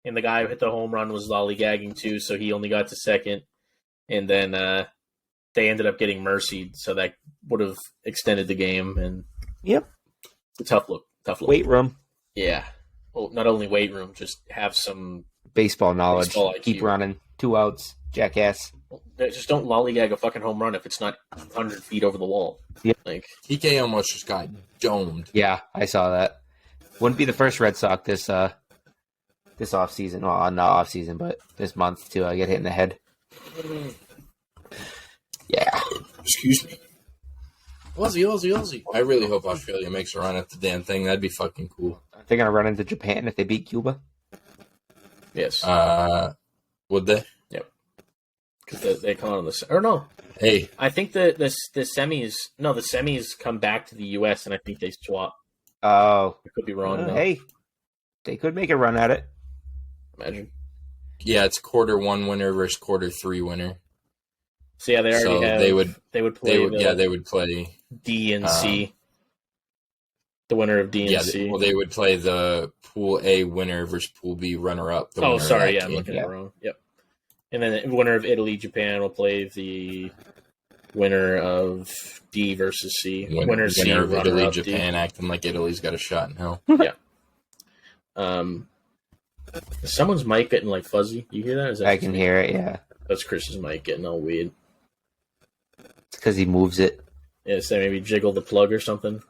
and the guy who hit the home run was lollygagging too, so he only got to second. And then they ended up getting mercied, so that would have extended the game. And yep, it's a tough look. Weight room. Yeah. Well, not only weight room, just have some baseball knowledge. Baseball IQ. Keep running. 2 outs, jackass. Just don't lollygag a fucking home run if it's not 100 feet over the wall. Yep. Like TK almost just got domed. Yeah, I saw that. Wouldn't be the first Red Sox this off season. Well, not off season, but this month to get hit in the head. Yeah. Excuse me. Aussie. I really hope Australia makes a run at the damn thing. That'd be fucking cool. They're gonna run into Japan if they beat Cuba. yes. Would they? Yep. Because they come out on the or no. Hey, I think the semis come back to the U.S. and I think they swap. Oh, I could be wrong. Though. Hey, they could make a run at it. Imagine. yeah, it's quarter 1 winner versus quarter 3 winner. So yeah, they already have. They would play. They would play D and C. The winner of D and C. They would play the Pool A winner versus Pool B runner-up. Oh, sorry, I'm looking at it wrong. Yep. And then the winner of Italy, Japan will play the winner of D versus C. Winner C, of Italy, Japan, D. acting like Italy's got a shot in hell. Yeah. Is someone's mic getting like fuzzy? You hear that? Is that I can hear it. Yeah, that's Chris's mic getting all weird. it's because he moves it. Yeah, so maybe jiggle the plug or something.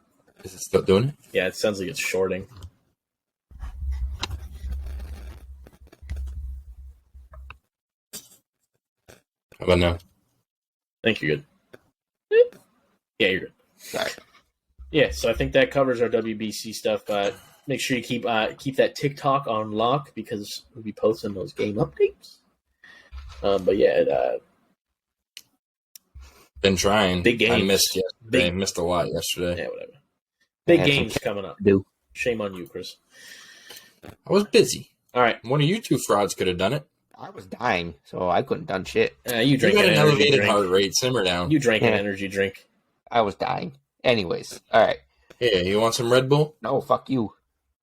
Is it still doing it? Yeah, it sounds like it's shorting. How about now? I think you're good. Yeah, you're good. Sorry. Yeah, so I think that covers our WBC stuff. Make sure you keep that TikTok on lock because we'll be posting those game updates. But yeah, Been trying. Big games. I missed yesterday. I missed a lot yesterday. yeah, whatever. Big Yeah, games coming up. Do. Shame on you, Chris. I was busy. All right, One of you two frauds could have done it. I was dying, so I couldn't done shit. you You drink got an an energy elevated drink. heart rate. Simmer down. You drank an Yeah. energy drink. I was dying. Anyways, all right. Hey, you want some Red Bull? No, fuck you.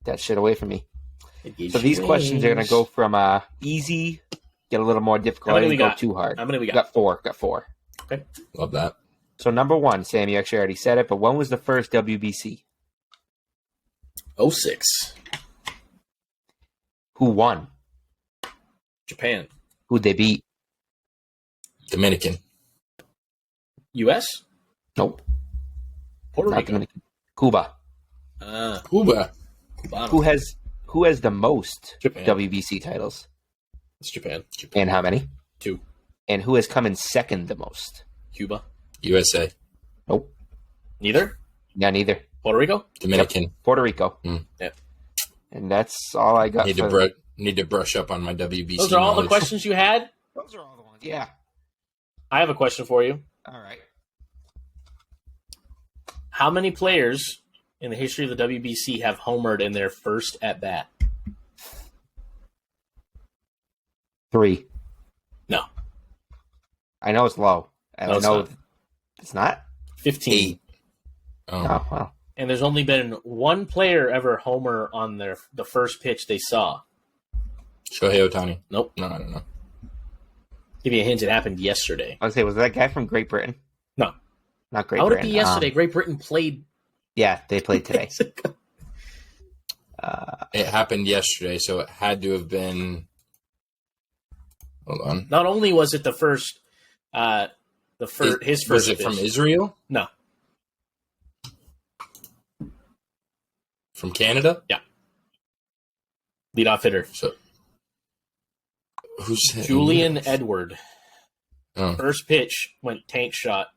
That shit away from me. It gives So you these questions are going wings. to go from easy, get a little more difficult, How many and we go got? too hard. How many we got? Got four. Love that. So number 1, Sam, you actually already said it, but when was the first WBC? 06. Who won? Japan. Who'd they beat? Dominican. U.S. Nope. Puerto Not Rico. Dominican. Cuba. Cuba. Cubano. Who has the most Japan. WBC titles? It's Japan. And how many? 2. And who has come in second the most? Cuba. USA. Nope. Neither. Yeah, neither. Puerto Rico. Dominican. Yep. Puerto Rico. Yep. And that's all I got. Need to brush up on my WBC. Those are all knowledge. the questions you had. Those are all the ones. Yeah. I have a question for you. All right. How many players in the history of the WBC have homered in their first at bat? 3. No. I know it's low. No, it's not. It's not? 15. 8. Oh. Oh, wow. And there's only been one player ever homer on the first pitch they saw. Shohei Ohtani. Nope. No, I don't know. Give you a hint, it happened yesterday. I was say, was that guy from Great Britain? No. Not Great How would Britain. it be yesterday? Great Britain played. Yeah, they played today. It happened yesterday, so it had to have been. Hold on. Not only was it the first, his first. Was it pitch. from Israel? No. From Canada? Yeah. Leadoff hitter. So who's Julian Edward. Oh. First pitch went tank shot.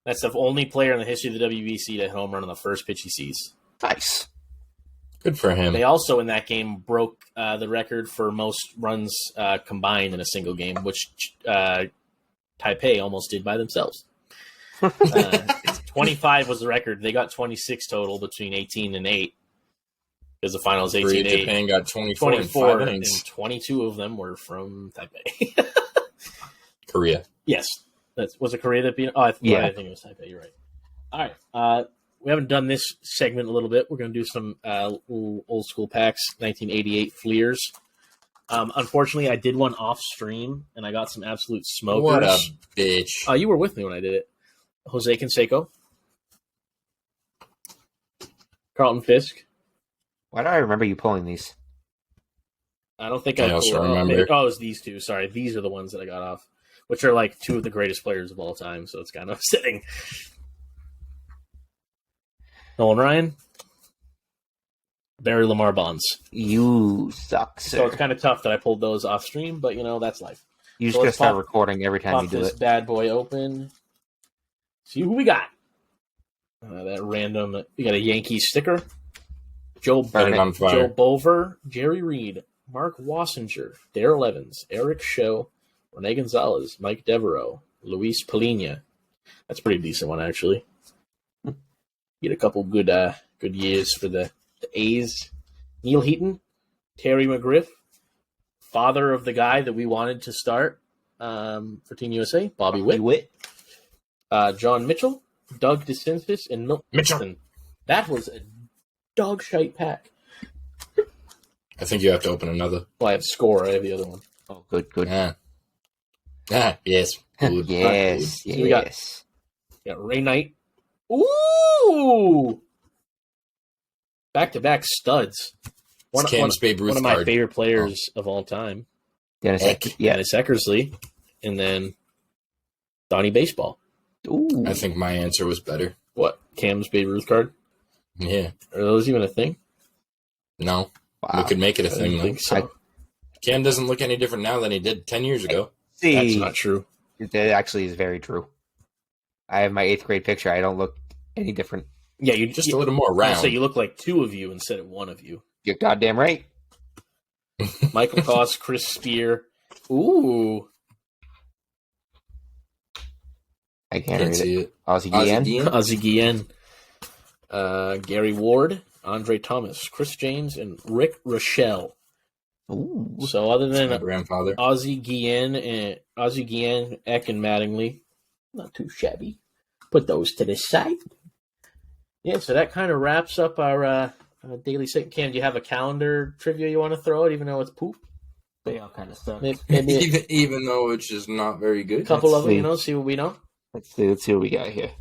That's the only player in the history of the WBC to home run on the first pitch he sees. Nice. Good for him. They also, in that game, broke the record for most runs combined in a single game, which Taipei almost did by themselves. 25 was the record. They got 26 total between 18 and 8. Because the final is 18-8. Japan got 24 in 24, 5 and innings. 22 of them were from Taipei. Korea. Yes. Was it Korea that beat? Oh, I think it was Taipei. You're right. All right. We haven't done this segment a little bit. We're going to do some old school packs, 1988 Fleers. Unfortunately, I did one off stream, and I got some absolute smokers. What a bitch. You were with me when I did it. Jose Canseco. Carlton Fisk. Why do I remember you pulling these? I don't think I also remember. it was these two. Sorry, these are the ones that I got off, which are like two of the greatest players of all time. So it's kind of upsetting. Nolan Ryan, Barry Lamar Bonds. You suck, sir. So it's kind of tough that I pulled those off stream, but that's life. You So just gotta let's start pop- recording every time Pop you do this it. bad boy open. See who we got. That random. We got a Yankees sticker. Joe Burn it on fire. Joe Bover, Jerry Reed, Mark Wassinger, Darrell Evans, Eric Show, Rene Gonzalez, Mike Devereaux, Luis Polina. That's a pretty decent one, actually. Get a couple good years for the A's. Neil Heaton, Terry McGriff, father of the guy that we wanted to start for Team USA, Bobby Witt. John Mitchell, Doug DeCinces, and Milton. Mitchell. That was a dog shite pack. I think you have to open another. Well, I have Score. I have the other one. Oh, good. Yeah. Yes. Good. Yes, So we got- yes. Got Ray Knight. Ooh! Back-to-back studs. It's Cam's Babe Ruth one of my card. favorite players of all time. Dennis Dennis Eckersley. And then Donnie Baseball. Ooh. I think my answer was better. What? Cam's Babe Ruth card? Yeah. Are those even a thing? No. Wow. We could make it a I thing, don't though. think so. Cam doesn't look any different now than he did 10 years ago. See, That's not true. that actually is very true. I have my 8th grade picture. I don't look any different. Yeah, you Just a little more round. So you look like two of you instead of one of you. You're goddamn right. Michael Koss, Chris Spear. Ooh. I can't Can't read see it. it. Ozzie Ozzie Guillen. Guillen? Ozzie Guillen. Gary Ward, Andre Thomas, Chris James, and Rick Rochelle. Ooh. So other My than grandfather. Ozzie Guillen, Eck, and Mattingly, not too shabby. Put those to the side. Yeah, so that kind of wraps up our daily segment. Cam, do you have a calendar trivia you want to throw out, even though it's poop? They all kind of suck. Maybe Even though it's just not very a good. couple Let's of them, see. see what we know. Let's see what we got here.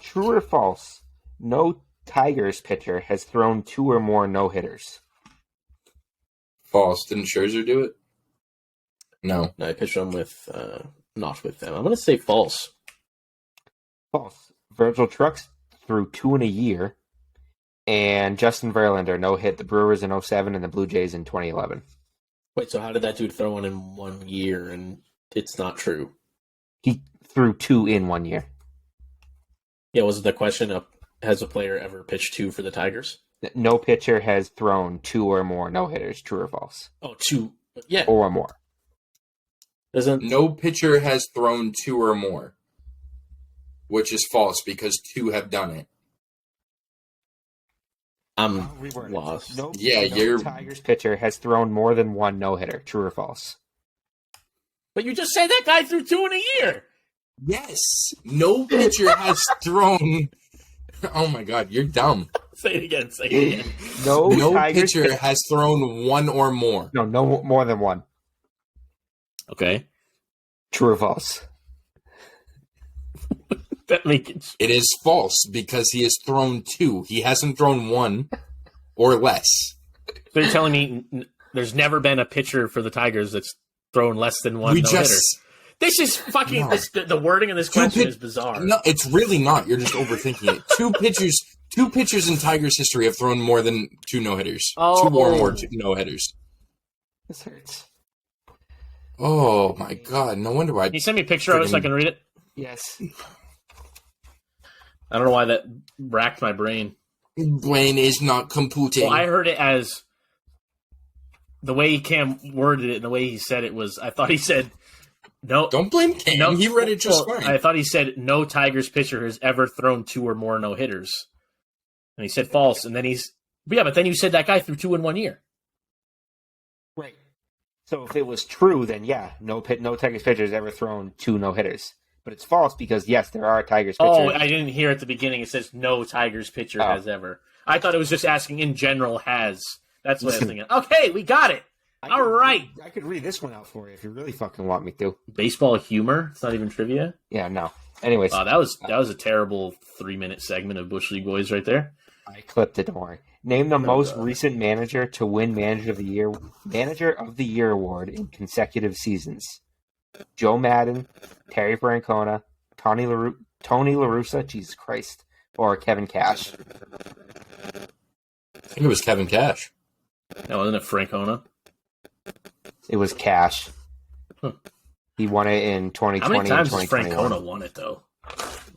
True or false? No Tigers pitcher has thrown 2 or more no-hitters. False. Didn't Scherzer do it? No. No, I pitched them with not with them. I'm going to say false. False. Virgil Trucks threw 2 in a year, and Justin Verlander no hit the Brewers in 2007 and the Blue Jays in 2011. Wait, so how did that dude throw one in 1 year and it's not true? He threw 2 in 1 year. Yeah, was the question has a player ever pitched 2 for the Tigers? No pitcher has thrown 2 or more no-hitters, true or false? Oh, 2. Yeah. Or more. No pitcher has thrown 2 or more, which is false because 2 have done it. I'm lost. No you're... Tigers pitcher has thrown more than 1 no-hitter, true or false? But you just said that guy threw 2 in a year. Yes. No pitcher has thrown... Oh my God, you're dumb. Say it again. No pitcher has thrown 1 or more. No more than 1. Okay. True or false? That makes it is false because he has thrown 2. He hasn't thrown 1 or less. They're telling me there's never been a pitcher for the Tigers that's thrown less than 1 no-hitter. This is fucking... No. The wording of this question is bizarre. No, it's really not. You're just overthinking it. Two pitchers in Tigers history have thrown more than 2 no-hitters. Oh. 2 or more no-hitters. This hurts. Oh, my God. No wonder why... Can you send me a picture of it so I can read it? Yes. I don't know why that racked my brain. Brain is not computing. Well, I heard it as... The way Cam worded it and the way he said it was... I thought he said... No, don't blame Cam. No, he read it just fine. I thought he said no Tigers pitcher has ever thrown 2 or more no hitters, and he said false. And then but then you said that guy threw 2 in 1 year. Right. So if it was true, then no Tigers pitcher has ever thrown 2 no hitters. But it's false because yes, there are Tigers pitchers. Oh, I didn't hear at the beginning. It says no Tigers pitcher has ever. I thought it was just asking in general has. That's what I was thinking. Okay, we got it. All right. I could read this one out for you if you really fucking want me to. Baseball humor? It's not even trivia? Yeah, no. Anyways. That was a terrible 3-minute segment of Bush League Boys right there. I clipped it, don't worry. Name the most recent manager to win Manager of the Year award in consecutive seasons. Joe Madden, Terry Francona, Tony La Russa, Jesus Christ, or Kevin Cash. I think it was Kevin Cash. No, wasn't it Francona? It was Cash. He won it in 2020. How many times has Francona won it, though?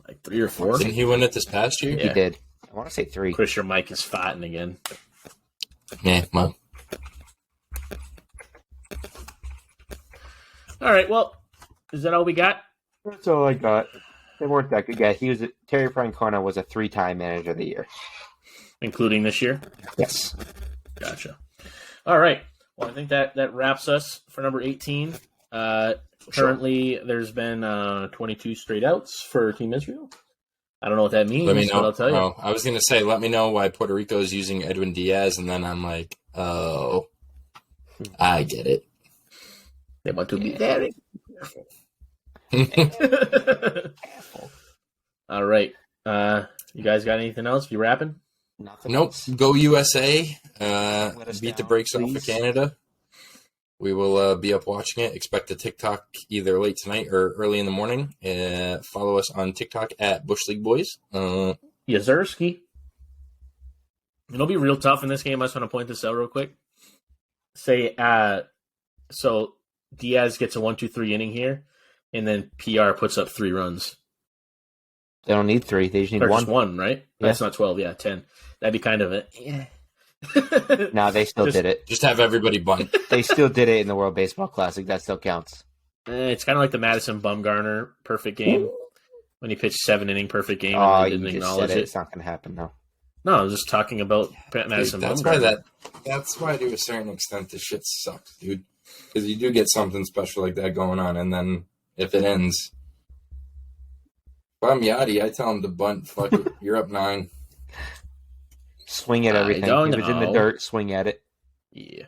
Like 3 or 4? Didn't he win it this past year? Yeah. He did. I want to say 3. Chris, your mic is fatting again. Yeah, well. All right, well, is that all we got? That's all I got. They weren't that good. Yeah, Terry Francona was a 3-time Manager of the Year. Including this year? Yes. Gotcha. All right. Well, I think that wraps us for number 18. Currently, there's been 22 straight outs for Team Israel. I don't know what that means, let me know. But I'll tell you. Oh, I was going to say, let me know why Puerto Rico is using Edwin Diaz, and then I'm like, oh, I get it. They want to be very careful. All right. You guys got anything else? You rapping? Nothing Nope. else. Go USA. Beat the brakes please. off of Canada. We will be up watching it. Expect a TikTok either late tonight or early in the morning. Follow us on TikTok at Bush League Boys. Yazerski. It'll be real tough in this game. I just want to point this out real quick. Say, so Diaz gets a 1-2-3 inning here, and then PR puts up 3 runs. They don't need 3. They just need Or 1. just 1, right? Yeah. That's not 12. Yeah, 10. That'd be kind of it. No, they still did it. Just have everybody bunt. They still did it in the World Baseball Classic. That still counts. It's kind of like the Madison Bumgarner perfect game when he pitched 7-inning perfect game Oh, and they you didn't just acknowledge said it. it. It's not going to happen, no. No, I was just talking about Madison Dude, Bumgarner. That's why to a certain extent this shit sucks, dude. Because you do get something special like that going on, and then if it ends, if I'm Yachty, I tell him to bunt. Fuck it, you're up 9. Swing at everything. don't If it's in the know. dirt, swing at it. Yeah.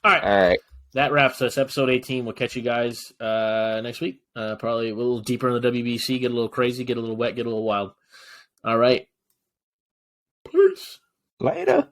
All right. All right. That wraps us. Episode 18. We'll catch you guys next week. Probably a little deeper in the WBC, get a little crazy, get a little wet, get a little wild. All right. Peace. Later.